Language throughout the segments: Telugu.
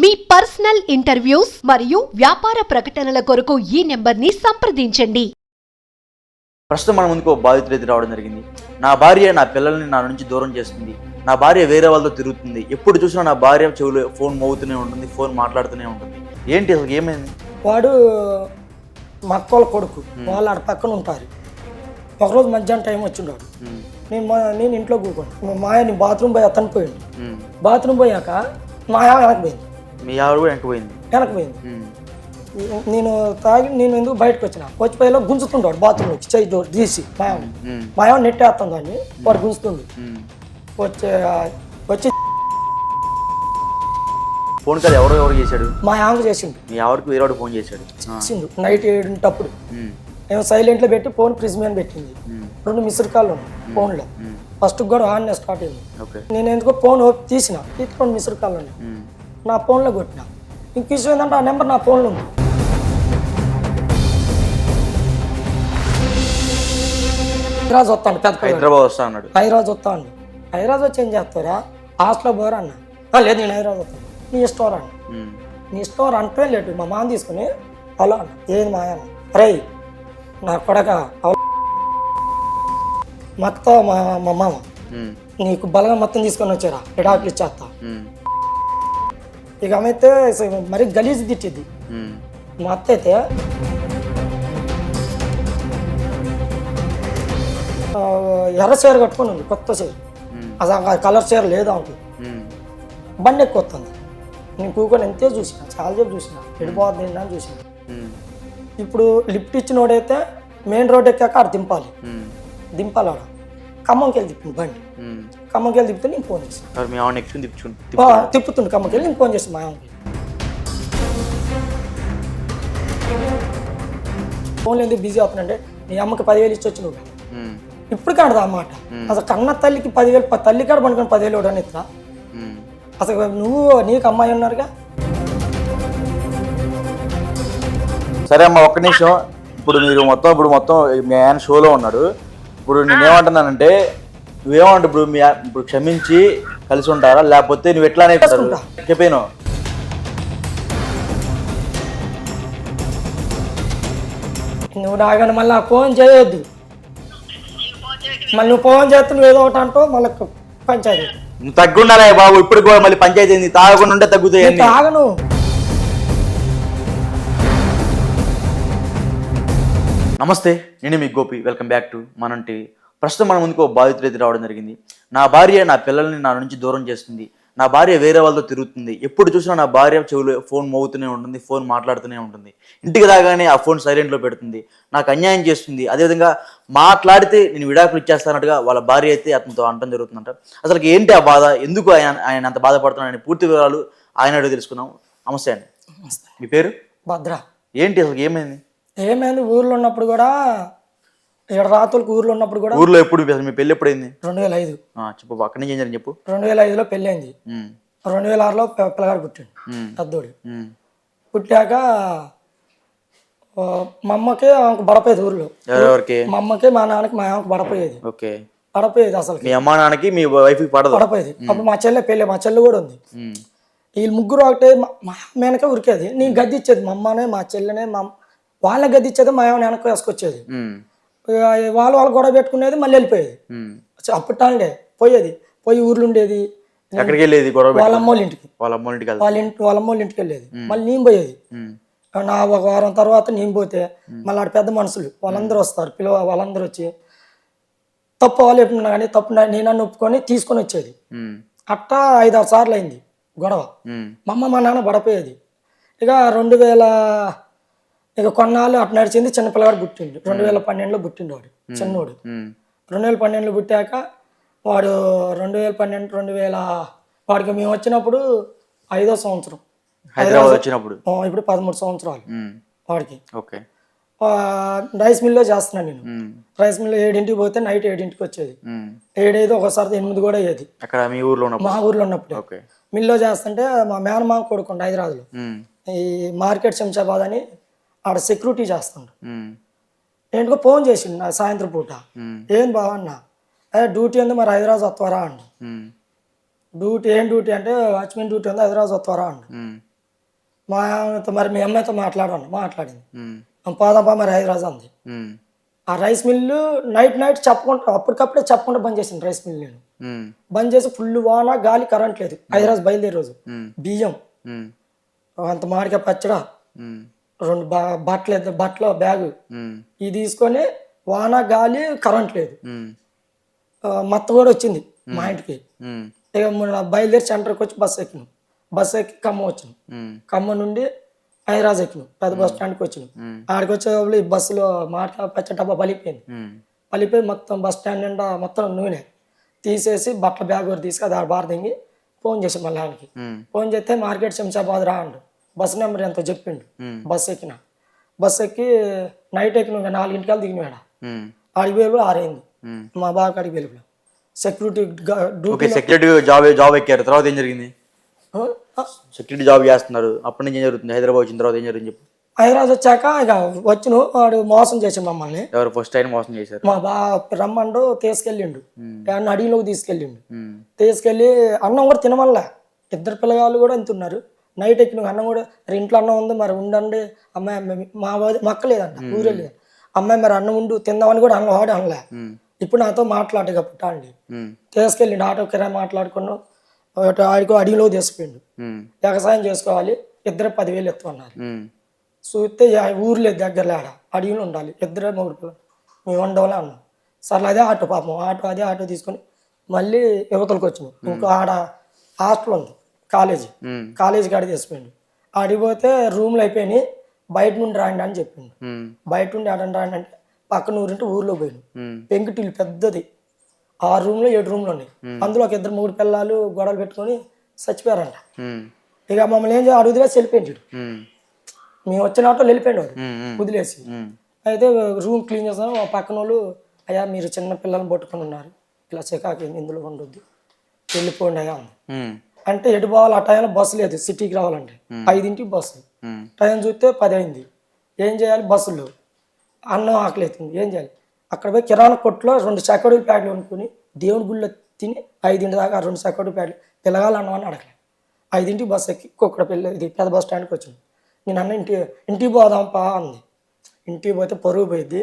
మీ పర్సనల్ ఇంటర్వ్యూస్ మరియు వ్యాపార ప్రకటనల కొరకు ఈ నెంబర్ని సంప్రదించండి. ప్రస్తుతం మన ముందుకు బాధితులు ఎదురు రావడం జరిగింది. నా భార్య నా పిల్లల్ని నా నుంచి దూరం చేస్తుంది. నా భార్య వేరే వాళ్ళతో తిరుగుతుంది. ఎప్పుడు చూసినా నా భార్య చెవులు ఫోన్ మోగుతూనే ఉంటుంది, ఫోన్ మాట్లాడుతూనే ఉంటుంది. ఏంటి అసలు ఏమైంది? వాడు మా అక్కల కొడుకు, వాళ్ళు ఆడ పక్కన ఉంటారు. ఒకరోజు మధ్యాహ్నం టైం వచ్చిండాడు. నేను ఇంట్లో కూర్చోండి. మా ఆయన బాత్రూమ్ పోయి అతను పోయింది. బాత్రూమ్ పోయాక మా ఆవిడ వెనకపోయింది. మీ ఆవిడ కూడా వెనకపోయింది. నేను తాగి నేను ఎందుకు బయటకు వచ్చిన వచ్చిపోయేలా గుంజుతుంటాడు బాత్రూంలోకి చేయి డోర్ తీసి మా ఆవిడ నెట్టేస్తాను దాన్ని. వాడు గుంజుతుంది. వచ్చి ఫోన్ కాల్ ఎవరు చేశాడు? మా ఆవిడ చేసిండు. మీ ఆవిడకి వేరే ఫోన్ చేశాడు. నైట్ 7 నేను సైలెంట్లో పెట్టి ఫోన్ ఫ్రిజ్ మీద పెట్టింది. 2 మిస్డ్ కాల్ ఉన్నాయి ఫోన్లో. ఫస్ట్ కూడా ఆన్ స్టార్ట్ అయింది. నేను ఎందుకో ఫోన్ తీసిన 2 మిస్డ్ కాల్ ఉన్నాయి. నా ఫోన్లో కొట్టిన. ఇంక విషయం ఏంటంటే ఆ నెంబర్ నా ఫోన్లో ఉంది. హైదరాబాద్ వస్తాను, పెద్ద హైదరాబాద్ వస్తా అన్నాడు. హైదరాబాద్ వస్తాను. హైదరాబాద్ వచ్చి ఏం చేస్తారా? హాస్టల్లో పోరా అన్న. లేదు నేను హైదరాబాద్ వస్తాను. నీ ఇష్టం రా అన్న. నీ ఇష్టం అంటే లేదు. మా మామ తీసుకుని హలో అన్న. ఏది మా అన్న? అరే నా కొడక మొత్తం మా మామ నీకు బలంగా మొత్తం తీసుకొని వచ్చారా, విడాకులు ఇచ్చేస్తా. ఇక ఆమె అయితే మరీ గలీజ్ తిట్టిద్ది. మా అత్త అయితే ఎర్ర చీర కట్టుకొని ఉంది, కొత్త చీర. అసలు కలర్ చీర లేదా ఉంటుంది. బండి ఎక్కువ వస్తుంది. నేను కూకొని ఎంతే చూసిన, చాలాసేపు చూసిన, ఎడిపోతుంది అని చూసిన. ఇప్పుడు లిఫ్ట్ ఇచ్చినోడైతే మెయిన్ రోడ్ ఎక్కాక ఆడ దింపాలి ఆడ. ఖమ్మంకి వెళ్ళి తిప్పింది బండి. ఖమ్మంకి వెళ్ళి తిప్పితే నేను ఫోన్ చేసాను. తిప్పుతుండే ఖమ్మంకి వెళ్ళి నేను ఫోన్ చేసాను మా అమ్మకి. ఫోన్లో ఎందుకు బిజీ అవుతుందంటే నీ అమ్మకి 10,000 ఇచ్చి వచ్చి నువ్వు ఇప్పుడు కాడదా అన్నమాట. అసలు కన్న తల్లికి 10,000 తల్లి కాడ పండుకొని 10,000 ఇవ్వడానికి ఇట్లా. అసలు నువ్వు నీకు అమ్మాయి ఉన్నారుగా. సరే అమ్మ, ఒక్క నిమిషం. ఇప్పుడు మొత్తం మీ ఆయన షోలో ఉన్నాడు. ఇప్పుడు నేనేమంటున్నానంటే నువ్వేమంటావు? ఇప్పుడు క్షమించి కలిసి ఉంటారా, లేకపోతే నువ్వు ఎట్లానే చెప్పాను? నువ్వు నాగండి మళ్ళీ ఫోన్ చేయొద్దు. మళ్ళీ నువ్వు ఫోన్ చేస్తే నువ్వు ఏదో ఒకటి అంటావు మళ్ళీ పంచాయతీ. నువ్వు తగ్గుండాలే బాబు. ఇప్పుడు కూడా మళ్ళీ పంచాయతీ తాగకుండా ఉంటే తగ్గుతాయి. తాగను. నమస్తే, నేను మీ గోపి. వెల్కమ్ బ్యాక్ టు మనం టీవీ. ప్రస్తుతం మన ముందుకు బాధితులు ఎదురు రావడం జరిగింది. నా భార్య నా పిల్లల్ని నా నుంచి దూరం చేస్తుంది. నా భార్య వేరే వాళ్ళతో తిరుగుతుంది. ఎప్పుడు చూసినా నా భార్య చెవులు ఫోన్ మోగుతూనే ఉంటుంది, ఫోన్ మాట్లాడుతూనే ఉంటుంది. ఇంటికి రాగానే ఆ ఫోన్ సైలెంట్లో పెడుతుంది. నాకు అన్యాయం చేస్తుంది. అదేవిధంగా మాట్లాడితే నేను విడాకులు ఇచ్చేస్తానట్టుగా వాళ్ళ భార్య అయితే అతనితో అనడం జరుగుతుందంట. అసలు ఏంటి ఆ బాధ, ఎందుకు ఆయన అంత బాధపడుతున్నాడని పూర్తి వివరాలు ఆయన అడిగి తెలుసుకుందాం. నమస్తే అండి. మీ పేరు? భద్ర. ఏంటి అసలు ఏమైంది? ఊర్లో ఉన్నప్పుడు కూడా, 7 రాత్రులకు ఊర్లో ఉన్నప్పుడు కూడా. ఊర్లో ఎప్పుడు మీ పెళ్ళి ఎప్పుడైంది? 2005. చెప్పు, అక్కడి నుంచి ఏం జరిగింది చెప్పు. 2005లో పెళ్ళి అయింది. 2006లో పిల్లగాడు పుట్టాడు, పెద్దోడు. పుట్టాక మా అమ్మకి ఆమెకు బడపోయేది ఊర్లో. మా అమ్మకి మా నాన్నకి మా ఆమెకు బడపోయేది. పడపోయేది అసలు. మీ అమ్మ నాన్నకి మీ వైఫ్కి పడపోయేది. అప్పుడు మా చెల్లి కూడా ఉంది. వీళ్ళు ముగ్గురు ఒకటే. మా వెనక ఉరికేది. నేను గద్ది ఇచ్చేది. మా అమ్మనే మా చెల్లెనే వాళ్ళ గద్ది ఇచ్చేది. మా ఏమైనా వెనక వేసుకొచ్చేది. వాళ్ళు గొడవ పెట్టుకునేది, మళ్ళీ వెళ్ళిపోయేది. అప్పటాండే పోయి ఊర్లు ఉండేది. వాళ్ళ అమ్మోళ్ళ ఇంటికి వెళ్ళేది. మళ్ళీ నేను పోయేది. నా ఒక వారం తర్వాత నేను పోతే మళ్ళీ ఆడ పెద్ద మనుషులు వాళ్ళందరూ వస్తారు. వాళ్ళందరూ వచ్చి తప్పు వాళ్ళు ఎప్పుడున్నా కానీ తప్పు నేను ఒప్పుకొని తీసుకొని వచ్చేది. అట్టా 5-6 సార్లు అయింది గొడవ. మా అమ్మ మా నాన్న పడపోయేది. ఇక 2000 ఇక కొన్నాళ్ళు అటు నడిచింది. చిన్నపిల్లవాడు పుట్టిండు. 2012లో పుట్టిండు వాడు, చిన్నోడు. 2012లో పుట్టాక వాడు 2012 వాడికి మేము వచ్చినప్పుడు 5వ సంవత్సరం హైదరాబాద్ వచ్చినప్పుడు. ఇప్పుడు 13 సంవత్సరాలు వాడికి. రైస్ మిల్లో చేస్తున్నాను నేను. రైస్ మిల్లో 7ంటికి పోతే నైట్ 7ంటికి వచ్చేది. 7 ఒకసారి 8 కూడా అయ్యేది. మా ఊర్లో ఉన్నప్పుడు మిల్లో చేస్తుంటే మా మేనమామ కొడుకుండు హైదరాబాద్లో. ఈ మార్కెట్ శంషాబాద్ అని ఆడ సెక్యూరిటీ చేస్తుండు. నేను ఫోన్ చేసిండు నా సాయంత్రం పూట. ఏం బావన్నా డ్యూటీ ఉంది మరి హైదరాబాద్ వస్తారా అండి. డ్యూటీ ఏం డ్యూటీ అంటే వాచ్మెన్ డ్యూటీ ఉంది హైదరాబాద్ వస్తారా అండి. మా ఆమెతో మరి మీ అమ్మాయితో మాట్లాడింది. పోదాంపా మరి హైదరాబాద్ అంది. ఆ రైస్ మిల్లు నైట్ చెప్పకుండా అప్పటికప్పుడే చెప్పకుండా బంద్ చేసింది రైస్ మిల్. నేను బంద్ చేసి ఫుల్ వాన గాలి కరెంట్ లేదు. హైదరాబాద్ బయలుదేరే రోజు బియ్యం అంత మామిడికాయ పచ్చడా 2 బట్టల బ్యాగు ఇది తీసుకొని వాన గాలి కరెంట్ లేదు. మత్త కూడా వచ్చింది మా ఇంటికి. ఇక బయలుదేరి సెంటర్కి వచ్చి బస్సు ఎక్కి ఖమ్మం వచ్చాను. ఖమ్మం నుండి హైదరాబాద్ ఎక్కినాం. పెద్ద బస్ స్టాండ్కి వచ్చినాం. ఆడికి వచ్చేటప్పుడు ఈ బస్సులో మామిడికాయ పచ్చడి డబ్బా పలిపోయి మొత్తం బస్ స్టాండ్ నిండా మొత్తం నూనె తీసేసి బట్టల బ్యాగ్ కూడా తీసుకు అది బార్ దింగి ఫోన్ చేసి మళ్ళీ ఆయనకి ఫోన్ చేస్తే మార్కెట్ శంషాబాద్ రా అండు. బస్ నెంబర్ ఎంతో చెప్పిండు. బస్ ఎక్కి నైట్ ఎక్కిన 4 గంటలకు దిగినాడు. ఆడికి వేలు 6 అయింది. మా బాగా అడిగి వెలుపు సెక్యూరిటీ జాబ్ ఎక్కారు. తర్వాత ఏం జరిగింది? సెక్యూరిటీ జాబ్ చేస్తున్నారు. అప్పటి నుంచి ఏం జరుగుతుంది? హైదరాబాద్ వచ్చిన తర్వాత ఏం జరిగింది చెప్పు. హైదరాబాద్ వచ్చాక ఇక వచ్చిన వాడు మోసం చేసాడు మమ్మల్ని. ఎవరు ఫస్ట్ టైం మోసం చేశారు? మా రమ్మండు తీసుకెళ్ళిండు. అడవిలోకి తీసుకెళ్ళి అన్నం కూడా తినమల్లా. 2 పిల్లగాళ్ళు కూడా ఎంత ఉన్నారు. నైట్ ఎక్కిన అన్నం కూడా ఇంట్లో అన్నం ఉంది మరి ఉండండి అమ్మాయి మా అక్క లేదంట ఊరే లేదు. అమ్మాయి మరి అన్నం ఉండు తిందామని కూడా వాడు అనలే. ఇప్పుడు నాతో మాట్లాడగా పుట్టా అండి తీసుకెళ్ళిండు. ఆటో కిరాయి మాట్లాడుకున్నాం. ఆడికో అడవిలో తీసుకుపోయిండు. వ్యవసాయం చేసుకోవాలి 10,000 ఎత్తుకున్నారు. చూస్తే ఊర్లో దగ్గర లేడ అడవిలో ఉండాలి 2 3 పిల్లలు మేము ఉండవలే అన్నాం. సర్లే అదే ఆటో పాపం ఆటో తీసుకొని మళ్ళీ యువతలకు వచ్చినాం. ఇంకో ఆడ హాస్టల్ ఉంది కాలేజీ కాడ తీసుకుపోయిండు. ఆడిపోతే రూమ్లు అయిపోయినాయి బయట నుండి రాండి అని చెప్పిండు. బయట నుండి ఆడండి రాండి అంటే పక్కన ఊరింటే ఊర్లో పోయిను. పెంకుటిల్లు పెద్దది 6 రూమ్లు 7 రూమ్లు ఉన్నాయి. అందులో ఒక 2 3 పిల్లలు గొడవలు పెట్టుకొని చచ్చిపోయారంట. ఇక మమ్మల్ని ఏం చేయాలి అడుగుదిలేసి వెళ్ళిపోయిండు. మేము వచ్చిన ఆటోలు వెళ్ళిపోయాడు వాడు వదిలేసి. అయితే రూమ్ క్లీన్ చేస్తాను. పక్కన వాళ్ళు అయ్యా మీరు చిన్న పిల్లల్ని పట్టుకుని ఉన్నారు ఇలా చికాకి ఇందులో ఉండొద్దు వెళ్ళిపోండి అయ్యా అంది. అంటే ఎటు పోవాలి ఆ టైంలో బస్సు లేదు. సిటీకి రావాలంటే 5ంటికి బస్సు. టైం చూస్తే 10 అయింది. ఏం చేయాలి? బస్సులో అన్నం ఆకలి అవుతుంది. ఏం చేయాలి? అక్కడ పోయి కిరాణా కొట్లో 2 చకోడీల ప్యాడ్లు కొనుక్కొని దేవుడి గుళ్ళో తిని 5 దాకా 2 చకోడీల ప్యాడ్లు పిల్లగాలు అన్నం అని అడగలేదు. 5ంటికి బస్సు ఎక్కి ఇది పెద్ద బస్ స్టాండ్కి వచ్చింది. నేను అన్న ఇంటికి పోదాంపా అంది. ఇంటికి పోతే పరుగు పోయింది.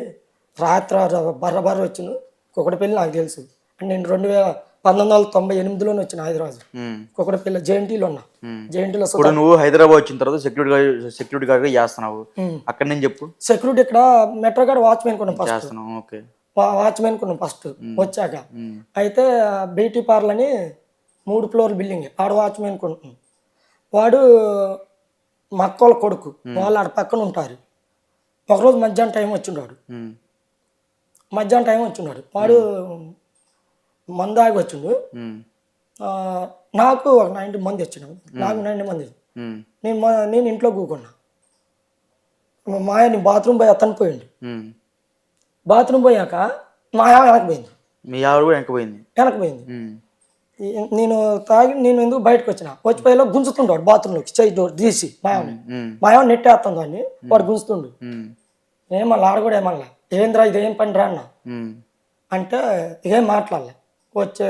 రాత్రి బర్ర వచ్చింది. కుక్కడపల్లి నాకు తెలుసు అంటే నేను 1998లోనే వచ్చిన హైదరాబాద్. కుక్కడపల్లి జేఎన్టీలో ఉన్నా. జేఎన్టీలో నువ్వు హైదరాబాద్ వచ్చిన తర్వాత సెక్యూరిటీ గార్డ్ చేస్తున్నావు. అక్కడ నేను చెప్పు. సెక్యూరిటీ ఇక్కడ మెట్రో గార్డ్ వాచ్మెన్ కొన్నాం ఫస్ట్ వచ్చాక. అయితే బ్యూటీ పార్లర్ అని 3 ఫ్లోర్ బిల్డింగ్ ఆడ వాచ్మెన్ కొన్నాం. వాడు మా అక్కోళ్ళ కొడుకు వాళ్ళు ఆడ పక్కన ఉంటారు. ఒకరోజు మధ్యాహ్నం టైం వచ్చిండాడు. వాడు మందాగి వచ్చిండు. నాకు ఒక 90 మంది వచ్చినాడు. నాకు 90 మంది. నేను ఇంట్లో కూకున్నా. మా ఆయన బాత్రూమ్ పోయి అతను పోయిండు. బాత్రూమ్ పోయాక మా ఆవిడ వెనకపోయింది. వెనకపోయింది. నేను ఎందుకు బయటకు వచ్చిన వచ్చిపోయేలా గుంజుతుంటాడు బాత్రూంలోకి చేయి డోర్ తీసి మా ఆవిడ నెట్టేస్తాను దాన్ని వాడు గుంజుతుండు. ఏమన్నా ఆడ కూడా ఏమన్నా ఏంద్రా ఇదేం పని రా అన్న అంటే ఏం మాట్లాడలే. వచ్చి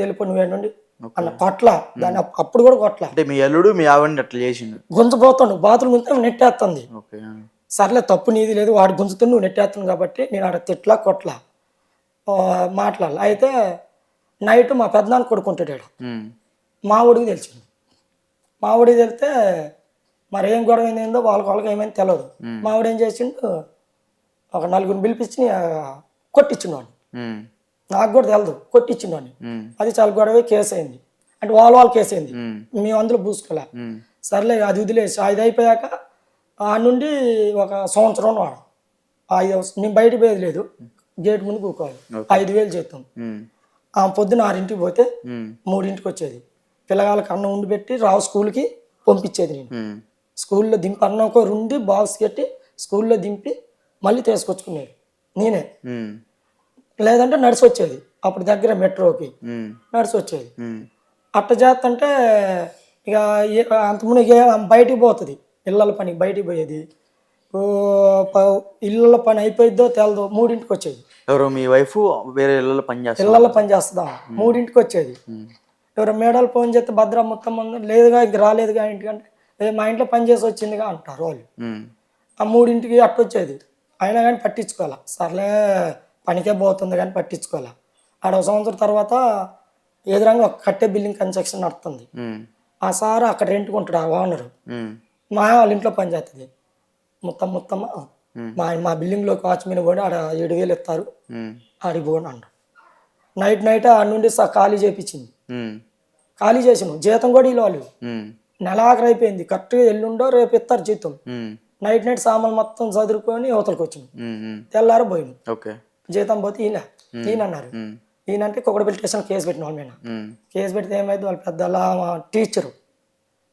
వెళ్ళిపో నువ్వేండి అన్న కొట్ల దాన్ని అప్పుడు కూడా కొట్ల. మీ అల్లుడు మీ ఆవిడని అట్లా చేసిండు. గుంజపోతాడు బాత్రూమ్ గుంజుతే నెట్టేస్తుంది. సర్లే తప్పు నీది లేదు వాడు గుంజుతుంది నువ్వు నెట్టేస్తుంది కాబట్టి నేను ఆడ తిట్లా కొట్ల మాట్లాడాలి. అయితే నైట్ మా పెద్దనాన్న కొడుకుంటాడు. మా ఊడికి తెలిసింది. మా ఊడికి తెలిస్తే మరి ఏం గొడవ ఏందో వాళ్ళకి ఏమైంది తెలియదు. మా ఊడు ఏం చేసిండు ఒక 4 పిలిపించి కొట్టించిండు వాడిని. నాకు కూడా తెలదు కొట్టించిండు వాడిని. అది చాలా గొడవ కేసు అయింది. అంటే వాళ్ళ కేసు అయింది. మేము అందులో పూసుకోలే. సర్లే అది వదిలేసి అది అయిపోయాక ఆ నుండి ఒక సంవత్సరం వాడు నేను బయట పోయేది లేదు. గేట్ ముందు కూకోవాలి. 5,000 చేస్తాం. పొద్దున 6ంటికి పోతే 3ంటికి వచ్చేది. పిల్లగాళ్ళకి అన్నం ఉండి పెట్టి స్కూల్కి పంపించేది. నేను స్కూల్లో దింపి అన్నం ఒక 2 బాక్స్ కట్టి స్కూల్లో దింపి మళ్ళీ తీసుకొచ్చుకునేది నేనే. లేదంటే నడిచి వచ్చేది. అప్పుడు దగ్గర మెట్రోకి నడిచి వచ్చేది. అట్ట చేస్తుంటే ఇక అంతకుముందు బయటికి పోతుంది. ఇళ్ళ పని బయటికి పోయేది. ఇళ్ళ పని అయిపోయిద్దో తెలదో 3ంటికి వచ్చేది. ఎవరు మీ వైఫ్ వేరే ఇళ్ళలో పని చేస్తుందా 3ంటికి వచ్చేది. ఎవరో మేడలు ఫోన్ చేస్తే భద్ర మొత్తం ఉంది లేదుగా ఇంక రాలేదుగా ఇంటికంటే మా ఇంట్లో పని చేసి వచ్చిందిగా అంటారు వాళ్ళు. ఆ 3ంటికి అట్టొచ్చేది అయినా కానీ పట్టించుకోవాలా, సర్లే పనికే పోతుంది కానీ పట్టించుకోవాలా. ఆడ 1 సంవత్సరం తర్వాత ఎదురంగా ఒక కట్టే బిల్డింగ్ కన్స్ట్రక్షన్ నడుతుంది. ఆ సార్ అక్కడ రెంట్కి ఉంటాడు ఆ ఓనరు, మా వాళ్ళ ఇంట్లో పని చేస్తుంది. మొత్తం మా బిల్డింగ్లోకి వాచ్మెన్ పోయి ఆడ 7,000 ఇస్తారు, ఆడికి పోండి అంటారు. నైట్ ఆడ నుండి ఖాళీ చేయించింది. ఖాళీ చేసినాం, జీతం కూడా ఇలా వాళ్ళు నెల ఆఖరి అయిపోయింది, కరెక్ట్గా ఎల్లుండో రేపు ఇస్తారు జీతం. నైట్ సామాన్లు మొత్తం చదువుకొని యువతలకు వచ్చినాం. తెల్లారు పోయినాం, జీతం పోతే ఈయన అన్నారు. ఈయనంటే కుక్కడపల్లి స్టేషన్ కేసు పెట్టిన వాళ్ళ మీద. కేసు పెడితే ఏమైంది, వాళ్ళ పెద్ద టీచరు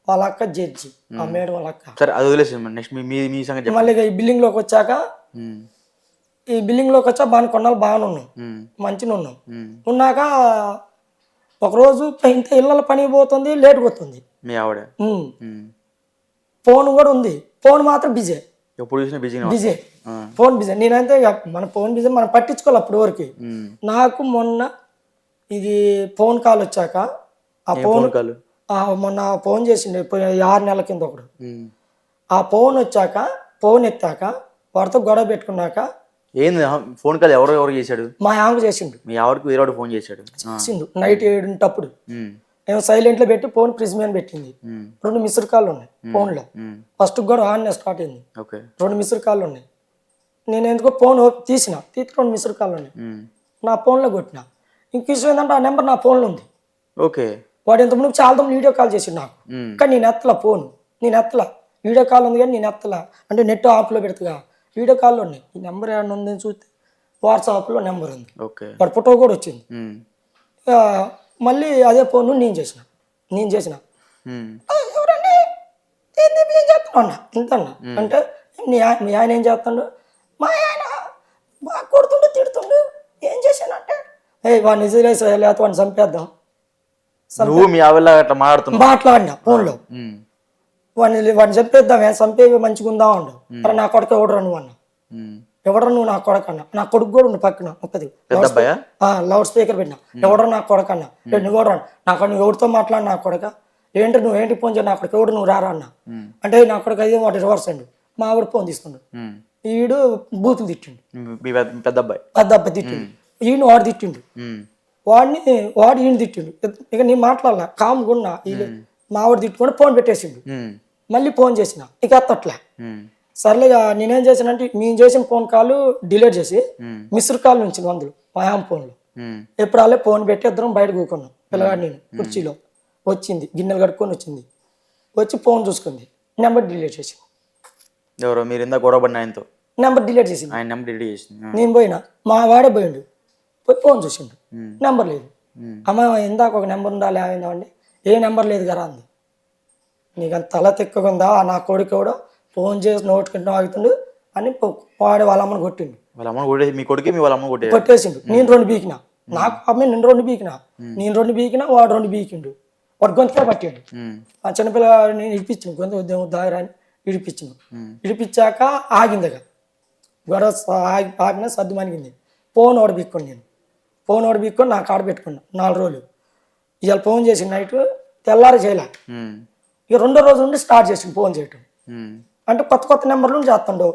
వాళ్ళ అక్క జడ్జి, ఆ మేడం వాళ్ళ అక్క. మళ్ళీ ఈ బిల్డింగ్లోకి వచ్చాక బాగా కొన్నాళ్ళు బాగానే ఉన్నాం, మంచిగా ఉన్నాం. ఉన్నాక ఒకరోజు ఇంత ఇళ్ళ పని పోతుంది, లేట్గా వస్తుంది. ఫోన్ కూడా ఉంది, ఫోన్ మాత్రం బిజీ. Busy phone busy. నేనంతే మన ఫోన్ బిజీ మనం పట్టించుకోవాలి అప్పుడు వరకు. నాకు మొన్న ఇది ఫోన్ కాల్ వచ్చాక ఆ ఫోన్ మొన్న ఫోన్ చేసిండే 6 నెలల కింద ఒకడు. ఆ ఫోన్ వచ్చాక ఫోన్ ఎత్తాక వాడితో గొడవ పెట్టుకున్నాక ఏంది ఫోన్ కాల్ ఎవరు చేశాడు? మా ఆమెకు చేసిండు. మీ ఆవిడకి వేరే ఫోన్ చేశాడు? నైట్ 7 నేను సైలెంట్లో పెట్టి ఫోన్ ఫ్రిడ్జ్ మీద పెట్టింది. 2 మిస్డ్ కాళ్ళు ఉన్నాయి ఫోన్లో. ఫస్ట్ కూడా ఆన్ స్టార్ట్ అయింది, 2 మిస్డ్ కాళ్ళు ఉన్నాయి. నేను ఎందుకో ఫోన్ తీసి 2 మిస్డ్ కాళ్ళు ఉన్నాయి, నా ఫోన్లో కొట్టిన. ఇంక విషయం ఏంటంటే ఆ నెంబర్ నా ఫోన్లో ఉంది. వాడు ఇంతకుముందు చాలా వీడియో కాల్ చేసిండు నాకు, కానీ నేను ఎత్తలా ఫోన్. నేను ఎత్తలా, వీడియో కాల్ ఉంది కానీ నేను ఎత్తలా. అంటే నెట్ ఆఫ్లో పెడతగా వీడియో కాల్లో ఉన్నాయి. ఈ నెంబర్ ఏమన్నా ఉందని చూస్తే వాట్సాప్లో నెంబర్ ఉంది, వాడు ఫోటో కూడా వచ్చింది. మళ్ళీ అదే ఫోన్ నేను చేసిన ఎవరండి ఏం చేస్తున్నా ఇంతన్నా అంటే మీ ఆయన ఏం చేస్తాడు, మా ఆయన బాగా కొడుతుండు తిడుతుండు, ఏం చేశానంటే వాడిని నిజలేసి లేకపోతే వాడిని చంపేద్దాం మాట్లాడినా ఫోన్లో. వాడిని చంపేద్దాం, చంపేవి మంచిగా ఉందా ఉండు. మరి నా కొడుకు ఎవడరా నువ్వు అన్నా, ఎవడరా నువ్వు నా కొడుకు అన్నా. నా కొడుకు కూడా ఉండు పక్కన ఒక్కది లౌడ్ స్పీకర్ పెట్టినా. ఎవడరా నా కొడుకు అన్నా, నువ్వు ఎవడరా నాకు, నువ్వు ఎవరితో మాట్లాడి నా కొడుక నువ్వేంటి ఫోన్ చేయ నా కొడుకు ఎవడు నువ్వు రారా అన్నా. అంటే నా కొడుకు అయితే వాడు రివర్స్ అండి, మా ఆవిడ ఫోన్ తీసుకుండు. ఈడు బూతులు తిట్టిండు, పెద్ద అబ్బాయి తిట్టిండు. ఈయన వాడు తిట్టిండు, వాడు ఈయన తిట్టిండు. ఇక నేను మాట్లాడాల కామ్గున్నా. మా ఆవిడ తిట్టుకొని ఫోన్ పెట్టేసిండు. మళ్ళీ ఫోన్ చేసిన, ఇక ఎత్తట్లే. సర్లేగా నేనేం చేశానంటే మేము చేసిన ఫోన్ కాల్ డిలీట్ చేసి మిస్డ్ కాల్ నుంచి అందులో మా ఆమె ఫోన్లో ఎప్పుడు వాళ్ళే ఫోన్ పెట్టి ఇద్దరం బయట కూకున్నాం. పిల్లగాడు నేను కుర్చీలో వచ్చింది, గిన్నెలు కట్టుకొని వచ్చింది, వచ్చి ఫోన్ చూసుకుంది, నెంబర్ డిలీట్ చేసింది. ఎవరో మీరు ఇందా గొడవ పడిన ఆయనతో నెంబర్ డిలీట్ చేసింది. ఆయన నెంబర్ డిలీట్ చేసింది. నేను పోయినా, మా వాడే పోయిండు, పోయి ఫోన్ చూసిండు, నెంబర్ లేదు. అమ్మ ఇందాక ఒక నెంబర్ ఉందా లేదో అండి, ఏ నెంబర్ లేదు కదా అంది. నీకు అంత తల తిక్కకుందా, నా కొడుకు కూడా ఫోన్ చేసి నోటుకుంటూ ఆగుతుండు అని వాడు వాళ్ళ అమ్మని కొట్టిండు. కొట్టేసిండు. నేను 2 బీకినా, నాకు అమ్మాయి నేను 2 బీకినా, వాడు 2 బీకిండు. వాడు గొంతుగా పట్టిండు. ఆ చిన్నపిల్ల నేను ఇడిపించిండు, గొంతు దాగరా అని ఇడిపించిండు. ఇడిపించాక ఆగిందిగా గొడవ ఆగిన సర్దు మనిగింది. ఫోన్ ఓడ బీక్కొని నేను ఫోన్ ఓడ బీక్కొని నాకు ఆడ పెట్టుకున్నా 4 రోజులు. ఇవాళ ఫోన్ చేసి నైట్ తెల్లారి చేయలే. ఇక 2వ రోజు నుండి స్టార్ట్ చేసిండు ఫోన్ చేయటం. అంటే కొత్త నెంబర్లు చేస్తుండు.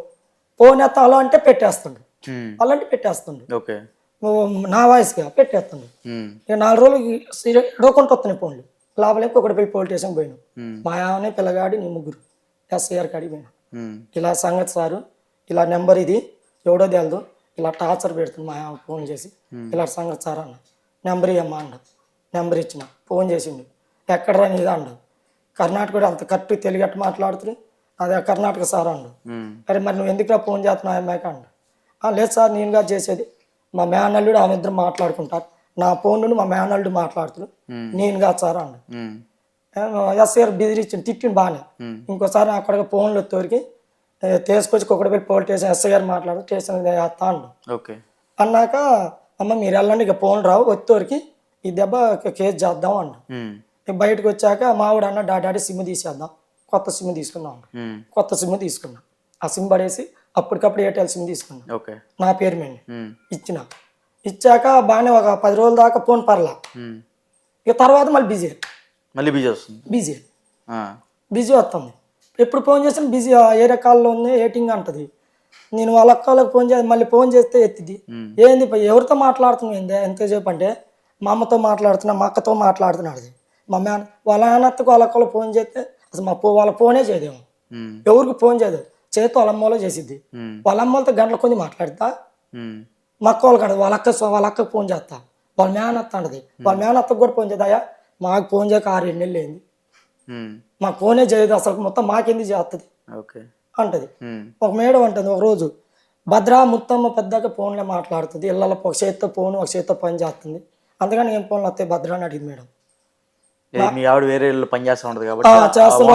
ఫోన్ ఎత్తా అలా అంటే పెట్టేస్తుండు, అలాంటి పెట్టేస్తుండు, నా వాయిస్గా పెట్టేస్తుండు. ఇక 4 రోజులు ఎడవకుంటూ వస్తున్నాయి ఫోన్లు. లోపలికి ఒకటి పోయి పోలీస్ స్టేషన్ పోయినాం. మా ఆమె పిల్లగాడి నీ 3 SIR కాడికి పోయినా. ఇలా సంగతి సారు, ఇలా నెంబర్ ఇది ఎవడో తెలదు, ఇలా టార్చర్ పెడుతుంది మా ఆమె ఫోన్ చేసి, ఇలా సంగతి సార్ అన్న. నెంబర్ ఇవ్వమ్మా అన్న. నెంబర్ ఇచ్చిన, ఫోన్ చేసిండు. ఎక్కడ రాని ఇదా అండు, కర్ణాటక అంత కరెక్ట్ తెలుగట్టు మాట్లాడుతుంది, అదే కర్ణాటక సార్ అండు. అరే మరి నువ్వు ఎందుకు ఫోన్ చేస్తున్నావు అమ్మాయికి అండు. లేదు సార్ నేనుగా చేసేది, మా మేనల్లుడు ఆమె ఇద్దరు మాట్లాడుకుంటారు, నా ఫోన్ నుండి మా మేనల్లుడు మాట్లాడుతున్నారు, నేనుగా సార్ అండు. SIR బెదిరించింది, తిట్టిండు బాగానే. ఇంకోసారి అక్కడ ఫోన్లో తోరికి తీసుకొచ్చి కుక్కడపల్లి పోలీస్ స్టేషన్ SIR మాట్లాడు స్టేషన్ వేస్తా అండు. అన్నాక అమ్మ మీరు వెళ్ళండి, ఇక ఫోన్ రావు, వచ్చేవరికి ఈ దెబ్బ కేసు చేద్దాం అన్న. బయటకు వచ్చాక మావిడ అన్న డాడీ సిమ్ తీసేద్దాం, కొత్త సిమ్ తీసుకున్నాం. కొత్త సిమ్ తీసుకున్నా, ఆ సిమ్ పడేసి అప్పటికప్పుడు ఎయిర్టెల్ సిమ్ తీసుకున్నా నా పేరు మీద ఇచ్చిన. ఇచ్చాక బాగానే ఒక 10 రోజుల దాకా ఫోన్ పర్లా. ఇక తర్వాత మళ్ళీ బిజీ మళ్ళీ బిజీ వస్తుంది. బిజీ ఆ. బిజీ వస్తుంది. ఎప్పుడు ఫోన్ చేసినా బిజీ, ఏ రకాల్లో ఉంది ఏటింగ్ అంటది. నేను వాళ్ళ అక్కలకు ఫోన్ చేసి మళ్ళీ ఫోన్ చేస్తే ఎత్తిది. ఏంది ఎవరితో మాట్లాడుతున్నావు ఏంది ఎంతసేపు అంటే, మా అమ్మతో మాట్లాడుతున్నా, మా అక్కతో మాట్లాడుతున్నాడు. మా మేన వాళ్ళ నాన్నత్తకు వాళ్ళ అక్కలు ఫోన్ చేస్తే అసలు వాళ్ళ ఫోనే చేయదేమో, ఎవరికి ఫోన్ చేయదు, చేతితో వాళ్ళ అమ్మలో చేసిద్ది. వాళ్ళ అమ్మలతో గంటల కొంది మాట్లాడతా, మా అక్క వాళ్ళు కాదు వాళ్ళ అక్కకు ఫోన్ చేస్తా, వాళ్ళ మేనత్త అంటది. వాళ్ళ మేనత్తకు కూడా ఫోన్ చేద్దాయా, మాకు ఫోన్ చేయక 6-7 నెలలు అయింది, మాకు ఫోనే చేయదు అసలు, మొత్తం మాకెందుకు చేస్తుంది అంటది. ఒక మేడం అంటుంది, ఒక రోజు భద్రా ముత్తమ్మ పెద్దగా ఫోన్లో మాట్లాడుతుంది, ఇళ్ళలో ఒక చేతితో ఫోన్ ఒక చేతితో పని చేస్తుంది, అందుకని ఏం ఫోన్లు వస్తాయి భద్రా అని అడిగింది మేడం. మీ ఆవిడ వేరే పని చేస్తూ ఉంటది కాబట్టి చేస్తాం,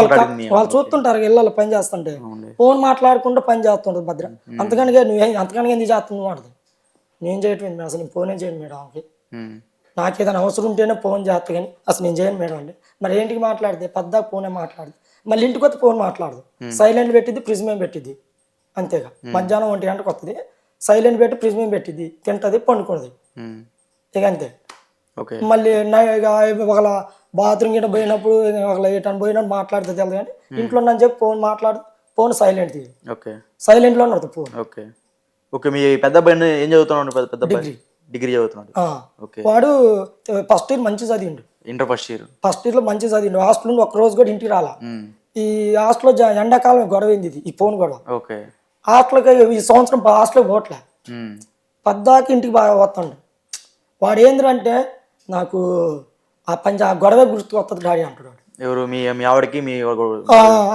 వాళ్ళు చూస్తుంటారు ఇళ్ళలో పని చేస్తుంటే ఫోన్ మాట్లాడుకుంటూ పని చేస్తుంటది భద్ర. అంతకని అంతకని ఎందుకు చేస్తుంది అంటది. నేను చేయటం మేడం, అసలు నేను ఫోనే చేయను మేడం ఆమెకి, నాకు ఏదైనా అవసరం ఉంటేనే ఫోన్ చేస్తా కానీ అసలు నేను చేయను మేడం అంటే. మరి ఏంటికి మాట్లాడితే పెద్దగా ఫోనే మాట్లాడదు, మళ్ళీ ఇంటికి వస్తే ఫోన్ మాట్లాడదు, సైలెంట్ పెట్టిద్ది, ఫ్రిడ్జ్ మీద పెట్టిద్ది, అంతేగా. మధ్యాహ్నం 1 గంటకు వస్తుంది, సైలెంట్ పెట్టి ఫ్రిడ్జ్ మీద పెట్టిద్ది, తింటది, పండుకున్నది, ఇక అంతే. మళ్ళీ ఒకళ్ళ బాత్రూమ్ గిట్ట పోయినప్పుడు ఒకళ్ళ ఎటని పోయినప్పుడు మాట్లాడితే తెలియదు కానీ ఇంట్లో అని చెప్పి ఫోన్ మాట్లాడు, ఫోన్ సైలెంట్ తీయదు, సైలెంట్లో ఉన్నది ఫోన్. ఓకే. మీ పెద్ద అబ్బాయి ఏం చదువుతున్నాడు? పెద్ద డిగ్రీ చదువుతున్నాడు. వాడు ఫస్ట్ ఇయర్ మంచి చదివిండు, ఇంటర్ ఫస్ట్ ఇయర్ లో మంచి చదివిండు. హాస్టల్ నుండి ఒక రోజు కూడా ఇంటికి రాలా. ఈ హాస్టల్లో ఎండాకాలం గొడవ అయింది, ఈ ఫోన్ గొడవ. హాస్టల్కి ఈ సంవత్సరం హాస్టల్కి పోవట్లే, పద్దాకి ఇంటికి బాగా వస్తుండే. వాడు ఏంటంటే నాకు ఆ గొడవే గుర్తుకు వస్తుంది డాడీ అంటాడు. ఎవరు? మీ ఆవిడకి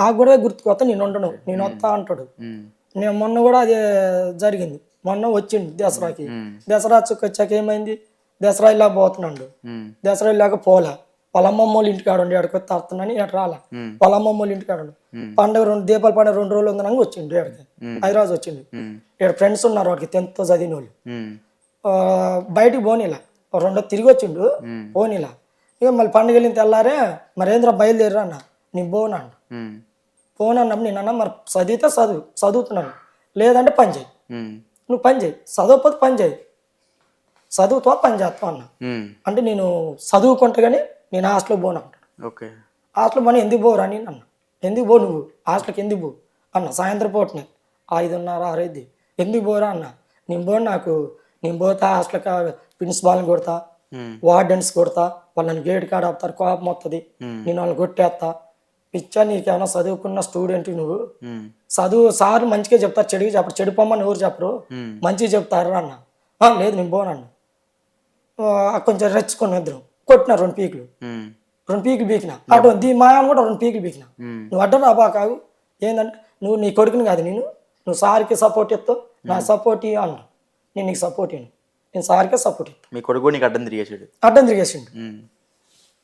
ఆ గొడవే గుర్తుకు వస్తా, నేను ఉండను, నేను వస్తా అంటాడు. నేను మొన్న కూడా అదే జరిగింది, మొన్న వచ్చిండు దసరాకి. దసరా వచ్చాక ఏమైంది, దసరా ఇలా పోతున్నాడు, దసరా ఇలాగ పోలే, వాళ్ళ అమ్మమ్మ వాళ్ళ ఇంటికాడ ఉండి ఎక్కడికి వస్తున్నాని ఎటు రాలే, వాళ్ళ అమ్మమ్మ వాళ్ళ ఇంటికాడ పండుగ దీపాల పండుగ 2 రోజులు ఉందనగా వచ్చిండు ఎక్కడికి, హైదరాబాద్ వచ్చిండు. ఇక్కడ ఫ్రెండ్స్ ఉన్నారు వాడికి 10th చదివిన వాళ్ళు, బయటికి పోనీలా, 2 తిరిగి వచ్చిండు, పోనీలా. ఇక మళ్ళీ పండుగ వెళ్ళిన తెల్లారే మరేంద్ర బయలుదేరా అన్న, నేను పోనాను, ఫోన్ అన్నప్పుడు నేను అన్నా మరి చదివితే చదువుతున్నాను, లేదంటే పని చేయి, నువ్వు పని చేయి, చదవకపోతే పని చేయి, చదువుతావా పని చేస్తావు అన్న. అంటే నేను చదువుకుంటా కానీ నేను హాస్టల్కి పోను అంటాడు. హాస్టల్ పోనీ ఎందుకు పోరా నేను అన్న, ఎందుకు పో నువ్వు హాస్టల్కి ఎందుకు పో అన్న, సాయంత్రం పూటనే 5:30, 6 ఎందుకు పోరా అన్న, నేను పోతా హాస్టల్కి ప్రిన్సిపాల్ని కొడతా, వార్డెన్స్ కొడతా, వాళ్ళని గేట్ కాడ ఆపుతారు, కోపం వస్తుంది, నేను వాళ్ళని కొట్టేస్తా, పిచ్చా నీకేమన్నా చదువుకున్న స్టూడెంట్ నువ్వు, చదువు సార్ మంచిగా చెప్తారు, చెడుగా చెప్పరు, చెడిపోమ్మని ఎవరు చెప్పరు, మంచిగా చెప్తారు అన్న. లేదు నేను పోనన్నా, కొంచెం రెచ్చుకున్న ఇద్దరు కొట్టిన 2 పీకులు బీకిన, అటు మా ఆయన కూడా 2 పీకులు బీకిన. నువ్వు అడ్డం రాబా కాదు, ఏంటంటే నువ్వు కొడుకుని కాదు, నువ్వు సార్కి సపోర్ట్ ఇస్తావు, నా సపోర్ట్ ఇవ్వ అన్న, నేను నీకు సపోర్ట్ ఇవ్వను, నేను సార్కే సపోర్ట్ ఇస్తాను. మీ కొడుకు నీకు అడ్డం తిరిగేసిండు,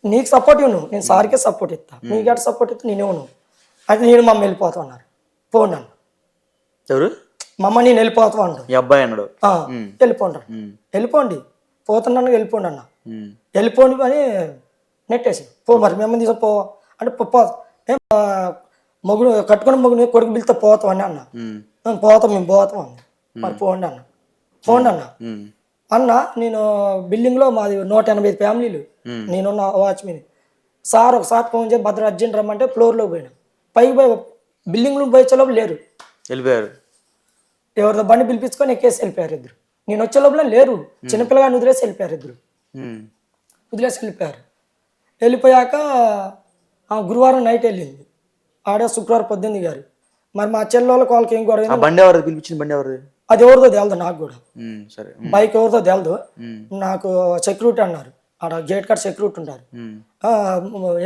నీకు సపోర్ట్ ఇవ్వను, నేను సార్కే సపోర్ట్ ఇస్తా, నీకు ఎట్లా సపోర్ట్ ఇస్తా నేను ఇవ్వను. అయితే నేను మమ్మల్ని వెళ్ళిపోతా అన్నారు, ఫోన్ అన్న ఎవరు మమ్మ నేను వెళ్ళిపోతా అంటాడు, ఈ అబ్బాయి అన్నాడు. వెళ్ళిపోండి పోతున్నాను, వెళ్ళిపోండి అన్న, వెళ్ళిపోండి అని నెట్టేసి పో, మరి మిమ్మల్ని తీసుకు పో అంటే మొగుడు కట్టుకుని మొగుడు కొడుకు పిలిస్తే పోతాం అని అన్న, మేము పోతాం అన్న, మరి పోండి అన్న అన్న. నేను బిల్డింగ్లో మాది 185 ఫ్యామిలీలు, నేనున్న వాచ్మెన్. సార్ ఒకసారి ఫోన్ చేసి భద్ర అర్జెంట్ రమ్మంటే ఫ్లోర్లోకి పోయినా, పైకి పోయి బిల్డింగ్లో పోయేలోపు లేరు, వెళ్ళిపోయారు, ఎవరితో బండి పిలిపించుకొని ఎక్కేసి వెళ్ళిపోయారు ఇద్దరు. నేను వచ్చే లోపల లేరు, చిన్నపిల్లగాని వదిలేసి వెళ్ళిపోయారు ఇద్దరు, వెళ్ళిపోయాక గురువారం నైట్ వెళ్ళింది, ఆడే శుక్రవారం 18 గారు. మరి మా చెల్లెళ్ళకి వాళ్ళకి ఏం గొడవ, అది ఎవరిదో తెలదు నాకు కూడా, బైక్ ఎవరిదో తెలదు నాకు. సెక్యూరిటీ అన్నారు, ఆడ గేట్ కాడ సెక్యూరిటీ ఉంటారు,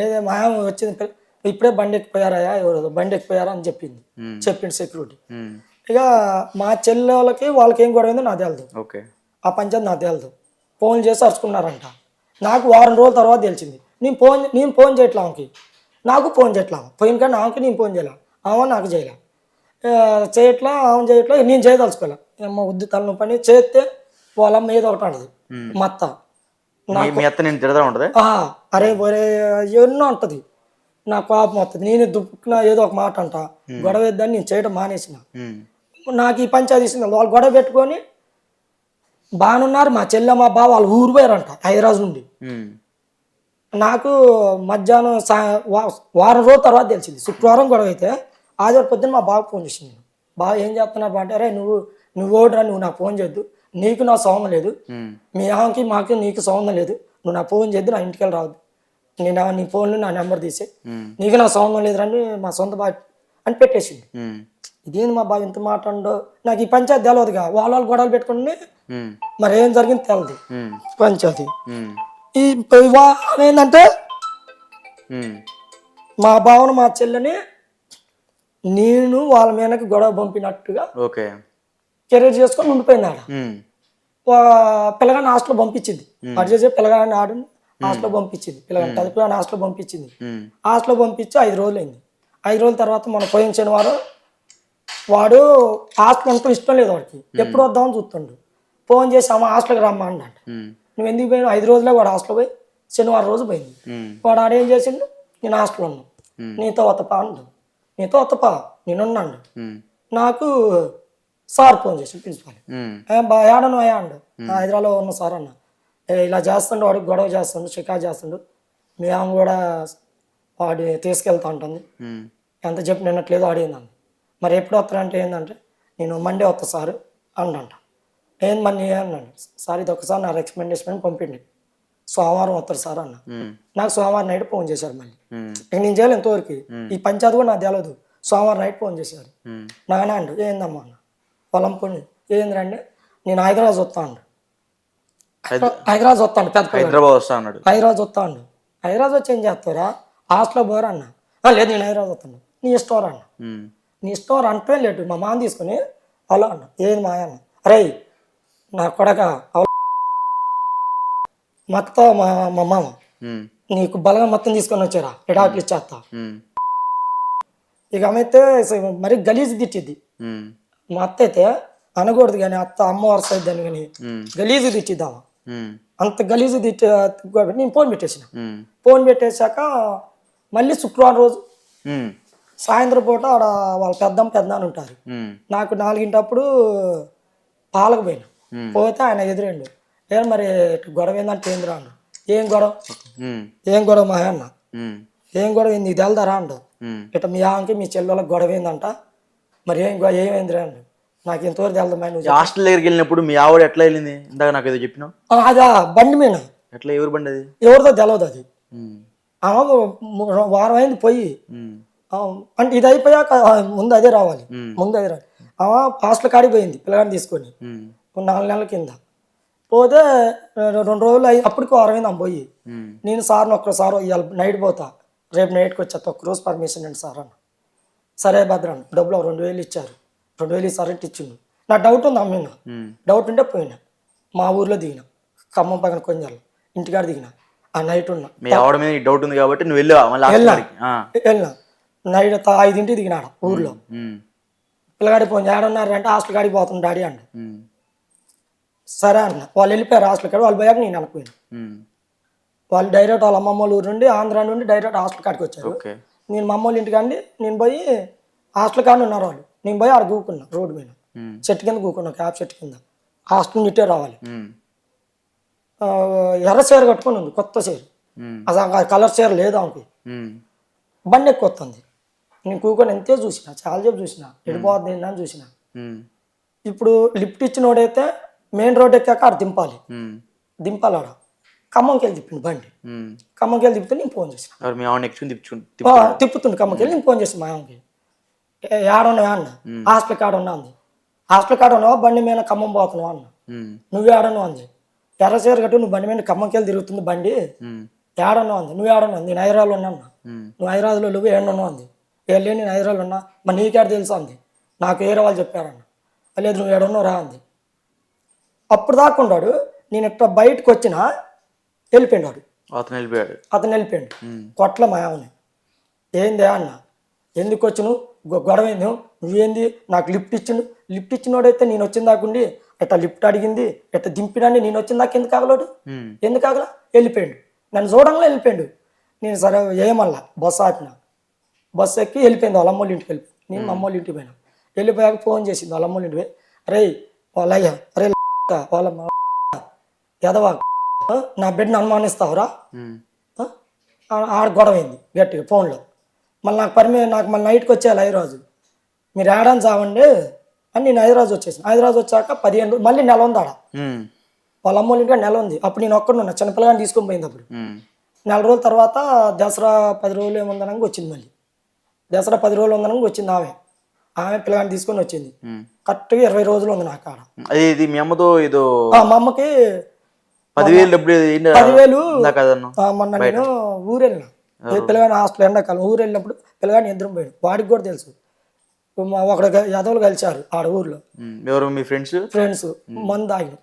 ఏదే మా వచ్చింది ఇప్పుడే బండి ఎక్కిపోయారా, ఎవరు బండి ఎక్కిపోయారా అని చెప్పిండు సెక్యూరిటీ. ఇక మా చెల్లెళ్ళకి వాళ్ళకి ఏం గొడవ నాకు తెలదు, ఆ పంచాయతీ నాకు తెలదు. ఫోన్ చేసి అరుచుకున్నారంట, నాకు వారం రోజుల తర్వాత తెలిసింది. నేను ఫోన్ చేయట్లా ఆమెకి, నాకు ఫోన్ చేయట్లా, పోయిన కానీ ఆమెకి నేను ఫోన్ చేయలే, ఆమె నాకు చేయలే, చేయట్లా ఆమె చేయట్లా, నేను చేయదలుచుకోలే. అమ్మ ఉద్దు తల పని చేస్తే వాళ్ళమ్మ ఏదో ఒకటి అంటది, మా అత్త అరే ఒరే ఎన్నో అంటది, నాకు కోపం వస్తుంది, నేను దుప్పుకున్నా ఏదో ఒక మాట అంట, గొడవ వేద్దని నేను చేయడం మానేసిన. నాకు ఈ పంచాయతీ ఇస్తుంది, వాళ్ళు గొడవ పెట్టుకొని బాగానున్నారు. మా చెల్లె మా బావ వాళ్ళు ఊరు పోయారంట హైదరాబాద్ నుండి, నాకు మధ్యాహ్నం వారం రోజుల తర్వాత తెలిసింది. శుక్రవారం గొడవ అయితే ఆదివారం పొద్దున్న మా బాబు ఫోన్ చేసింది. నేను బాగా ఏం చేస్తున్నారు బా అంటే, అరే నువ్వు ఓడరా, నువ్వు నాకు ఫోన్ చేయొద్దు, నీకు నా సంబంధం లేదు, మీ ఆమెకి మాకు నీకు సంబంధం లేదు, నువ్వు నా ఫోన్ చేయొద్దు, నా ఇంటికి వెళ్ళి రావద్దు, నీ ఫోన్లో నా నెంబర్ తీసే, నీకు నా సంబంధం లేదురని మా సొంత బాబు అని పెట్టేసింది. ఇదేంది మా బాబు ఇంత మాట ఉండో, నాకు ఈ పంచాయతీ తెలియదుగా, వాళ్ళు గొడవలు పెట్టుకుని మరి ఏం జరిగింది తెలియదు పంచాయతీ. ఈ ఏంటంటే మా బావను మా చెల్లెని నేను వాళ్ళ మీదకి గొడవ పంపినట్టుగా కెరీర్ చేసుకొని ఉండిపోయింది. ఆడ పిల్లగాని హాస్టల్ పంపించింది, అటు చేసే పిల్లగాని ఆడు హాస్టల్ పంపించింది, పిల్లగాని పిల్లగాని హాస్టల్ పంపించింది. హాస్టల్ పంపించి 5 రోజులు అయింది. 5 రోజుల తర్వాత మన పోయిన శనివారం వాడు హాస్టల్ అంతా ఇష్టం లేదు వాడికి, ఎప్పుడు వద్దామని చూస్తుండు. ఫోన్ చేసి అమ్మ హాస్టల్కి రమ్మా అంట. నువ్వు ఎందుకు పోయినా? 5 రోజులే వాడు హాస్టల్ పోయి శనివారం రోజు పోయింది. వాడు ఆడేం చేసిండు, నేను హాస్టల్ ఉన్నాను, నీతో వత్తపా అండు, నీతో వత్తపా నేనున్నాడు. నాకు సార్ ఫోన్ చేసి ప్రిన్సిపాల్, ఏడను అయ్యా అండు, హైదరాబాద్లో ఉన్న సార్ అన్న, ఇలా చేస్తుండు, వాడు గొడవ చేస్తుండు, షికారు చేస్తుండు, మీ ఆమె కూడా వాడు తీసుకెళ్తా ఉంటుంది, ఎంత చెప్పి నిన్నట్లేదు ఆడిందండి. మరి ఎప్పుడు వస్తారంటే ఏంటంటే, నేను మండే వస్తా సార్ అండంట. ఏంది మనీ అన్నాడు. సార్ ఇది ఒకసారి నా రికమెండేషన్ పంపిండి, సోమవారం వస్తారు సార్ అన్న. నాకు సోమవారం నైట్ ఫోన్ చేశారు. మళ్ళీ ఇక నేను చేయాలి ఎంతవరకు, ఈ పంచాయతీ కూడా నాకు తెలియదు. సోమవారం నైట్ ఫోన్ చేశారు. నాన్న అండు, ఏందమ్మా అన్న, పొలం పని ఏంద్రండి, నేను హైదరాబాద్ వస్తా అండు, హైదరాబాద్ వస్తాను, పెద్ద హైదరాబాద్ వస్తా అండు. హైదరాబాద్ వచ్చి ఏం చేస్తారా, హాస్టల్లో పోరా అన్న. లేదు నేను హైదరాబాద్ వస్తాను, నీ ఇష్టం అన్న. నీ ఇష్టం అంటే లేటు మా మామ తీసుకుని అలా అన్న, ఏది మా అన్న, అరే నా కొడక మొత్తం మా మామ నీకు బలంగా మొత్తం తీసుకొని వచ్చారా, ఎడాకులు ఇచ్చేస్తా. ఇక అమైతే మరి గలీజ్ తిట్టిద్ది. మా అత్త అయితే అనకూడదు కానీ, అత్త అమ్మ వరుస అయిద్దని కానీ గలీజు తిట్టిద్దామా, అంత గలీజు తిట్టి నేను ఫోన్ పెట్టేసిన. ఫోన్ పెట్టేశాక మళ్ళీ శుక్రవారం రోజు సాయంత్రం పూట ఆడ వాళ్ళ పెద్దనాన్న ఉంటారు. నాకు 4 పాలకు పోయినా, పోతే ఆయన ఎదురండు, ఏం మరి గొడవ ఏందంటే ఏందిరా అన్న. ఏం గొడవ మా అన్న, ఏం గొడవ ఏంది నీకు తెలదారా అండు. ఇట్లా మీ ఆమెకి మీ చెల్లెళ్ళకి గొడవ ఏందంట, మరి ఏమైందిరా అండు. నాకు ఇంతవరకు తెలదు. నువ్వు హాస్టల్ దగ్గరికి వెళ్ళినప్పుడు మీ ఆవిడ ఎట్లా వెళ్ళింది, ఇందాక నాకు ఏదో చెప్పినావు. అదా బండి మీద, ఎట్లా, ఎవరు బండి అది, ఎవరిదో తెలియదు. అది వారం అయింది పోయి, అంటే ఇది అయిపోయాక ముందు అదే రావాలి. హాస్టల్ కాడికి పోయింది పిల్లగాని తీసుకొని 4 నెలల కింద. పోతే 2 రోజులు అప్పటికి వారం అయింది. పోయి నేను సార్ని ఒక్కసారి ఇవాళ నైట్ పోతా, రేపు నైట్కి వచ్చేస్తా, ఒక్కరోజు పర్మిషన్ అండి సార్ అన్న. సరే భద్రాన్ని డబ్బులు 2,000 ఇచ్చారు. 2,000 ఇస్తారంటే ఇచ్చిండు. నా డౌట్ ఉంది అమ్మిన, డౌట్ ఉంటే పోయినా. మా ఊర్లో దిగిన, ఖమ్మం పక్కన కొంచెం ఇంటికాడ దిగిన. ఆ నైట్ ఉన్నా, డౌట్ ఉంది కాబట్టి నువ్వు వెళ్ళినా. నైట్ 5 దిగినాడు ఊర్లో. పిల్లగాడి ఫోన్ ఏడన్నారంటే హాస్టల్ కాడికి పోతుంది డాడీ అండి. సరే అన్న, వాళ్ళు వెళ్ళిపోయారు హాస్టల్ కాడ. వాళ్ళు పోయాక నేను అనుకున్నాను. వాళ్ళు డైరెక్ట్ వాళ్ళ అమ్మమ్మ ఊరు నుండి, ఆంధ్ర నుండి డైరెక్ట్ హాస్టల్ కాడికి వచ్చారు. నేను మా అమ్మోళ్ళ ఇంటికాండి, నేను పోయి హాస్టల్ కాడ ఉన్నారు వాళ్ళు. నేను పోయి ఆడ కూకున్నా, రోడ్డు మీద చెట్టు కింద కూకున్నా, క్యాప్ చెట్టు కింద. హాస్టల్ నిట్టే రావాలి. ఎర్ర చీర కట్టుకొని ఉంది, కొత్త చీర, అసలు కలర్ చీర లేదు ఆమెకి. బండి ఎక్కువ వస్తుంది. నేను కూకొని ఎంతే చూసిన, చాలా సేపు చూసిన, ఎడిపోద్ది అని చూసిన. ఇప్పుడు లిఫ్ట్ ఇచ్చినోడైతే మెయిన్ రోడ్ ఎక్కాక ఆడ దింపాలి ఆడ. ఖమ్మంకి వెళ్ళి తిప్పిండు బండి. ఖమ్మంకి వెళ్ళి తిప్పితే నేను ఫోన్ చేసిన, తిప్పుతుండు ఖమ్మంకి వెళ్ళి. నేను ఫోన్ చేసిన మా ఆమెకి, ఏడున్నావా అన్న. హాస్టల్ కాడ ఉన్నా అంది. హాస్టల్ కాడ ఉన్నావా, బండి మీద ఖమ్మం పోతున్నావా అన్న. నువ్వు ఏడన్నావు అంది. ఎర్ర చీర కట్టు, నువ్వు బండి మీద ఖమ్మంకి వెళ్ళి తిరుగుతుంది బండి, ఏడన్నావు అంది. నువ్వు ఏడన్నావు, నేను హైదరాబాద్లో ఉన్నా. నువ్వు హైదరాబాద్లో నువ్వు ఏడన్నావు అంది. వెళ్ళి నేను హైదరాబాద్లో ఉన్నా. మరి నీకేడ తెలుసు అంది. నాకు వేరే వాళ్ళు చెప్పారన్న. లేదు నువ్వు ఏడున్నావు రా అంది. అప్పుడు దాకా ఉన్నాడు. నేను ఇట్లా బయటకు వచ్చినా వెళ్ళిపోయాడు. అతను వెళ్ళిపోయాడు. కొట్ల మా ఆమెని, ఏంది అన్న, ఎందుకు వచ్చి నువ్వు గొడవ ఏంది, నువ్వేంది నాకు లిఫ్ట్ ఇచ్చిండు. లిఫ్ట్ ఇచ్చినోడైతే నేను వచ్చిన దాకుండి ఇట్లా లిఫ్ట్ అడిగింది, ఇట్లా దింపినండి, నేను వచ్చిన దాకా ఎందుకు ఆగలేడు, ఎందుకు ఆగలా, వెళ్ళిపోయాడు. నన్ను చూడంగా వెళ్ళిపోయాడు. నేను సరే ఏమల్లా బస్సు ఆపిన, బస్సు ఎక్కి వెళ్ళిపోయింది. వాళ్ళ అమ్మోళ్ళ ఇంటికి వెళ్ళిపోయింది. నేను మా అమ్మోళ్ళ ఇంటికి పోయినా. వెళ్ళిపోయాక ఫోన్ చేసింది వాళ్ళ అమ్మోళ్ళ ఇంటికి పోయి, అరే వాళ్ళయ్యా, అరే వాళ్ళ ఎదవా, నా బిడ్డను అనుమానిస్తావురా, ఆడ గొడవ అయింది గట్టిగా ఫోన్లో. మళ్ళీ నాకు మళ్ళీ నైట్కి వచ్చేయాలి హైదరాబాద్, మీరు ఏడాని చావండి అని నేను హైదరాబాద్ వచ్చేసాను. హైదరాబాద్ వచ్చాక 15 రోజులు మళ్ళీ నెల ఉంది ఆడ. వాళ్ళ అమ్మ వాళ్ళ ఇంట్లో నెల ఉంది. అప్పుడు నేను ఒక్కడున్నా, చిన్నపిల్లగాని తీసుకొని పోయింది. అప్పుడు నెల రోజుల తర్వాత దసరా 10 రోజులు ఏముందనగా వచ్చింది. మళ్ళీ దసరా 10 రోజులు ఉందనగా వచ్చింది. ఆమె పిల్లగాని తీసుకొని వచ్చింది. కరెక్ట్గా 20 రోజులు ఉంది నాకు ఆడ. ఇది మీ అమ్మతో ఏదో మా అమ్మకి 10,000 డబ్బులు 10,000 మొన్న నేను ఊరు వెళ్ళిన, పిల్లగాని హాస్టల్ ఎండాకాలం ఊరు వెళ్ళినప్పుడు పిల్లగాని నిద్రం పోయాడు. వాడికి కూడా తెలుసు. ఒకడు యాదవులు కలిశారు ఆడ ఊర్లో. ఎవరు మీ ఫ్రెండ్స్? మందు తాగిన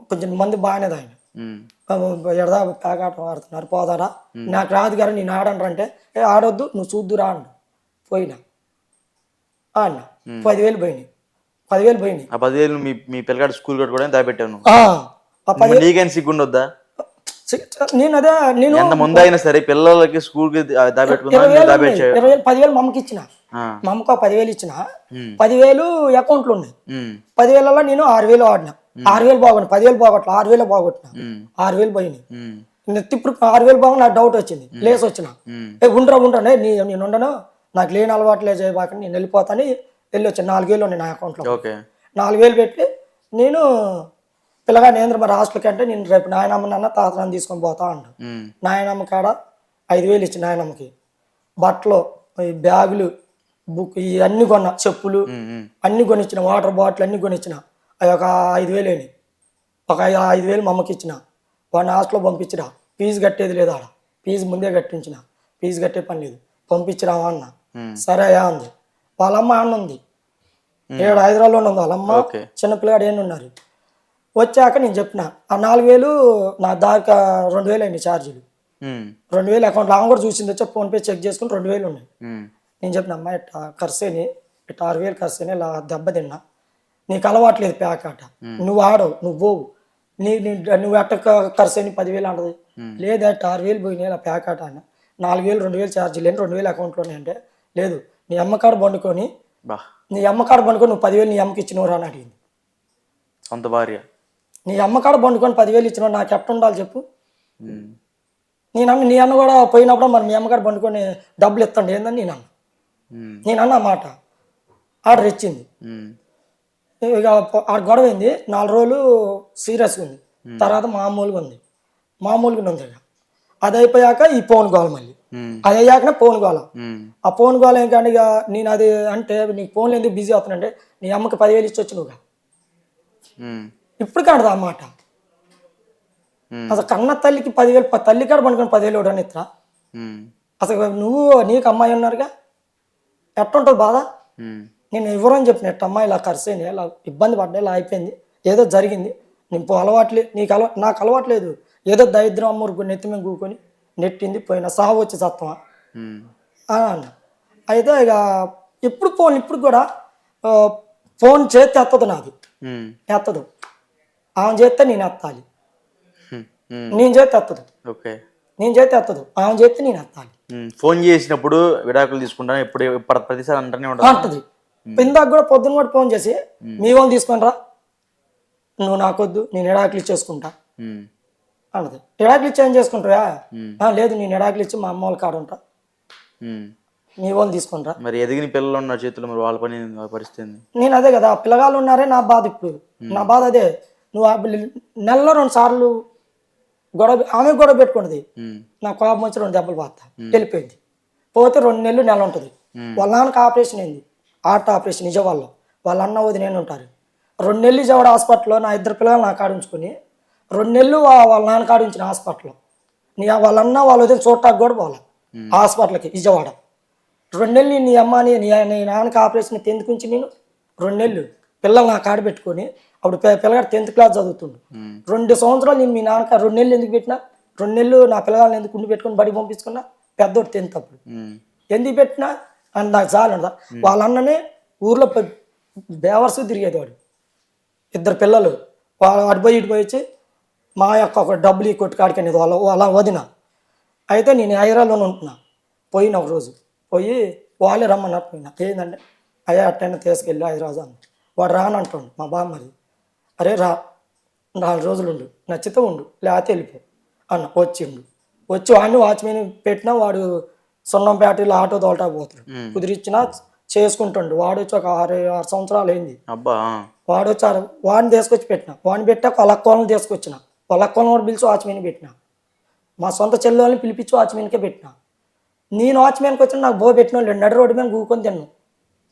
కొంచెం మంది బాగానే తాగిన. ఎడదా పేకాటం ఆడుతున్నారు, పోదారా, నాకు రాదు గారు నేను ఆడను అంటే, ఆడొద్దు నువ్వు చూద్దురా అన్న. పోయినా అన్న 10,000 పోయినాయి. 10,000 పోయినాయి. ఆ 10,000 మీ పిల్లగాడు స్కూల్ కట్టుకోవడానికి దాపెట్టాను. నీకేం సిగ్గుండొద్దా? నేను ఎంత ముందు అయినా సరే పిల్లలకి స్కూల్ కి దాపెట్టుకున్నా 10,000 మా అమ్మకి ఇచ్చిన. మా అమ్మకు 10,000 ఇచ్చిన. 10,000 అకౌంట్లు ఉన్నాయి. 10,000లో నేను 6,000 ఆడినా. 6,000 బాగుంది, 10,000 బాగొట్లా, 6,000 బాగొట్టిన. 6,000 పోయినాయి. ఇప్పుడు 6,000 బాగుంది. నాకు డౌట్ వచ్చింది, లేసి వచ్చిన. ఉండరా నేను ఉండను, నాకు లేని అలవాట్లే చేయబాక నేను వెళ్ళిపోతాను. వెళ్ళి వచ్చాను. 4,000 ఉన్నాయి నా అకౌంట్లో. 4,000 పెట్టి నేను పిల్లగా నేంద్ర మరి హాస్టల్కి అంటే, నేను రేపు నాయనమ్మ తాతనాన్ని తీసుకొని పోతా అంట. నాయనమ్మ కాడ 5,000 ఇచ్చి నాయనమ్మకి బట్టలు, బ్యాగులు, బుక్ ఇవన్నీ కొన్నా, చెప్పులు అన్ని కొనిచ్చిన, వాటర్ బాటిల్ అన్ని కొనిచ్చిన. అవి ఒక 5,000 అయినాయి. ఒక 5,000 మా అమ్మకి ఇచ్చిన. వాడిని హాస్టల్లో పంపించిరా. ఫీజు కట్టేది లేదు ఆడ, ఫీజు ముందే కట్టించిన. ఫీజు కట్టే పని లేదు, పంపించిరావా అన్న. సరే అయ్యా అంది. వాళ్ళమ్మ అన్న ఉంది, ఏడు హైదరాబాద్లోనే ఉంది వాళ్ళమ్మ. చిన్నపిల్లగాడు ఏమి ఉన్నారు. వచ్చాక నేను చెప్పిన ఆ 4,000 నా దాకా 2,000 అయినాయి ఛార్జీలు. 2,000 అకౌంట్లో ఆమె కూడా చూసింది. వచ్చి ఫోన్పే చెక్ చేసుకుని 2,000 ఉన్నాయి. నేను చెప్పిన అమ్మాయి ఇట్లా ఖర్చుని, ఇట్లా 6,000 ఖర్చుని ఇలా దెబ్బ తిన్నా, నీకు అలవాట్లేదు ప్యాకాట, నువ్వు ఆడవు, నువ్వు పోవు, నువ్వు ఎట్ట ఖర్చు అని 10,000 అంటది. లేదు అట్ట 6,000 పోయినాయి ఇలా ప్యాకాట అన్న. 4,000 2,000 ఛార్జీలు లేని 2,000 అకౌంట్లో అంటే, లేదు నీ అమ్మకాడ పండుకొని నువ్వు 10,000 నీ అమ్మకి ఇచ్చినవరా అని అడిగింది. సొంత భార్య. నీ అమ్మకాడ పండుకొని 10,000 ఇచ్చినవు, నాకు ఎట్ట ఉండాలి చెప్పు. నీ అన్న కూడా పోయినప్పుడు మరి మీ అమ్మగారు పండుకొని డబ్బులు ఇస్తాండి ఏందని నేను అన్న మాట. ఆర్డర్ ఇచ్చింది. ఇక ఆడ గొడవ అయింది. 4 రోజులు సీరియస్గా ఉంది. తర్వాత మామూలుగా ఉంది. ఇక అది అయిపోయాక ఈ ఫోన్ గోల, మళ్ళీ అది అయ్యాకనే ఫోన్ గోల. ఆ ఫోన్ గోల ఏంటంటే, ఇక నేను అది అంటే నీకు ఫోన్లో ఎందుకు బిజీ అవుతానంటే, నీ అమ్మకి 10,000 ఇచ్చి వచ్చి నువ్వుగా ఇప్పుడు కాదు ఆ మాట. అసలు కన్న తల్లికి 10,000, తల్లి కాడ పండుకొని 10,000 ఇవ్వడానికి ఇతరా? అసలు నువ్వు నీకు అమ్మాయి ఉన్నారుగా, ఎట్టుంటుంది బాధ. నేను ఎవరని చెప్పిన ఎట్ట అమ్మాయి ఇలా ఖర్చు అయింది, ఇలా ఇబ్బంది పడ్డా, ఇలా అయిపోయింది, ఏదో జరిగింది, నీకు అలవాట్లేదు, నాకు అలవాట్లేదు, ఏదో దరిద్రం అమ్మూరుకు నెత్తి మీద కూకొని నెట్టింది, పోయిన సాగు వచ్చి సత్వమా అన్న. అయితే ఇక ఇప్పుడు కూడా ఫోన్ చేస్తే ఎత్తదు, నాది ఎత్తదు. ఆమె చేస్తే నేను ఎత్తాలి, నేను చేస్తే ఎత్తదు. నేను చేస్తే ఎత్తదు, ఆమె చేస్తే నేను ఎత్తాలి. ఫోన్ చేసినప్పుడు విడాకులు తీసుకుంటాను ఎప్పుడు ప్రతిసారి అంటది. ఇందాక కూడా పొద్దున్న కూడా ఫోన్ చేసి, మీ వాళ్ళు తీసుకొని రా, నువ్వు నాకొద్దు, నేను ఎడాకులు ఇచ్చేసుకుంటా అన్నది. ఎడాకులు ఇచ్చి ఏం చేసుకుంటారా? లేదు నేను ఎడాకులు ఇచ్చి మా అమ్మ వాళ్ళ కాడ ఉంటా, మీ వాళ్ళు తీసుకుంటా. మరి ఎదిగిన పిల్లలు ఉన్న చేతులు మరి వాళ్ళ పని పరిస్థితి. నేను అదే కదా, పిల్లగాళ్ళు ఉన్నారే నా బాధ. ఇప్పుడు నా బాధ అదే. నువ్వు నెలలో 2 సార్లు గొడవ, ఆమె గొడవ పెట్టుకున్నది, నా కోపం వచ్చి 2 దెబ్బలు పాత వెళ్ళిపోయింది. పోతే 2 నెలలు నెల ఉంటుంది. వాళ్ళ నాన్నకి ఆపరేషన్ అయింది, హార్ట్ ఆపరేషన్ నిజవాళ్ళు. వాళ్ళ అన్న వదిన ఉంటారు. 2 నెలలు విజయవాడ హాస్పిటల్లో నా 2 పిల్లలు నాకు ఆడించుకొని 2 నెలలు వాళ్ళ నాన్న కాడించిన హాస్పిటల్లో. వాళ్ళ అన్న వాళ్ళ వదిన చూడటానికి కూడా పోవాలి హాస్పిటల్కి విజయవాడ. 2 నెలలు నీ అమ్మ నీ నాన్నకి ఆపరేషన్ ఎందుకుంచి నేను 2 నెలలు పిల్లలు నాకు ఆడ పెట్టుకొని, అప్పుడు పిల్లగాడు 10th క్లాస్ చదువుతుండు. 2 సంవత్సరాలు నేను మీ నాన్నకి 2 నెలలు ఎందుకు పెట్టినా, 2 నెలలు నా పిల్లగాళ్ళని ఎందుకు ఉండి పెట్టుకొని బడి పంపించుకున్నా. పెద్దోడు 10th అప్పుడు ఎందుకు పెట్టినా అని నాకు చాలు అంట. వాళ్ళ అన్ననే ఊర్లో బేవర్స్ తిరిగేది వాడు. 2 పిల్లలు అటు పోయి వచ్చి మా యొక్క ఒక డబ్బులు ఈ కొట్టుకాడికనేది వాళ్ళ వదిన. అయితే నేను హైదరాబాద్లోనే ఉంటున్నా. పోయిన ఒక రోజు పోయి వాళ్ళే రమ్మన్నట్టు పోయినా. ఏంటంటే అయ్యా అట్టైనా తీసుకెళ్ళి హైదరాబాద్ అంది. వాడు రానంటుండు మా బామ్మది. అరే రా, 4 రోజులు ఉండు, నచ్చితే ఉండు, లేకపోతే వెళ్ళిపో అన్న వచ్చిండు. వచ్చి వాడిని వాచ్మెన్ పెట్టినా వాడు సున్నంపేటలో ఆటో తోలటా పోతాడు. కుదిరిచ్చినా చేసుకుంటుండు. వాడు వచ్చి ఒక 6 సంవత్సరాలు అయింది. అబ్బా వాడు వచ్చారు, వాడిని తీసుకొచ్చి పెట్టిన. వాడిని పెట్టాక వాళ్ళ అక్కలను తీసుకొచ్చిన. వాళ్ళ అక్కలను కూడా పిలిచి వాచ్మెన్ పెట్టిన. మా సొంత చెల్లెల్ని పిలిపించి వాచ్మెన్కే పెట్టిన. నేను వాచ్మెన్కి వచ్చిన నాకు పెట్టిన వాళ్ళు నడి రోడ్డు మీద కూకొని తిన్నాను.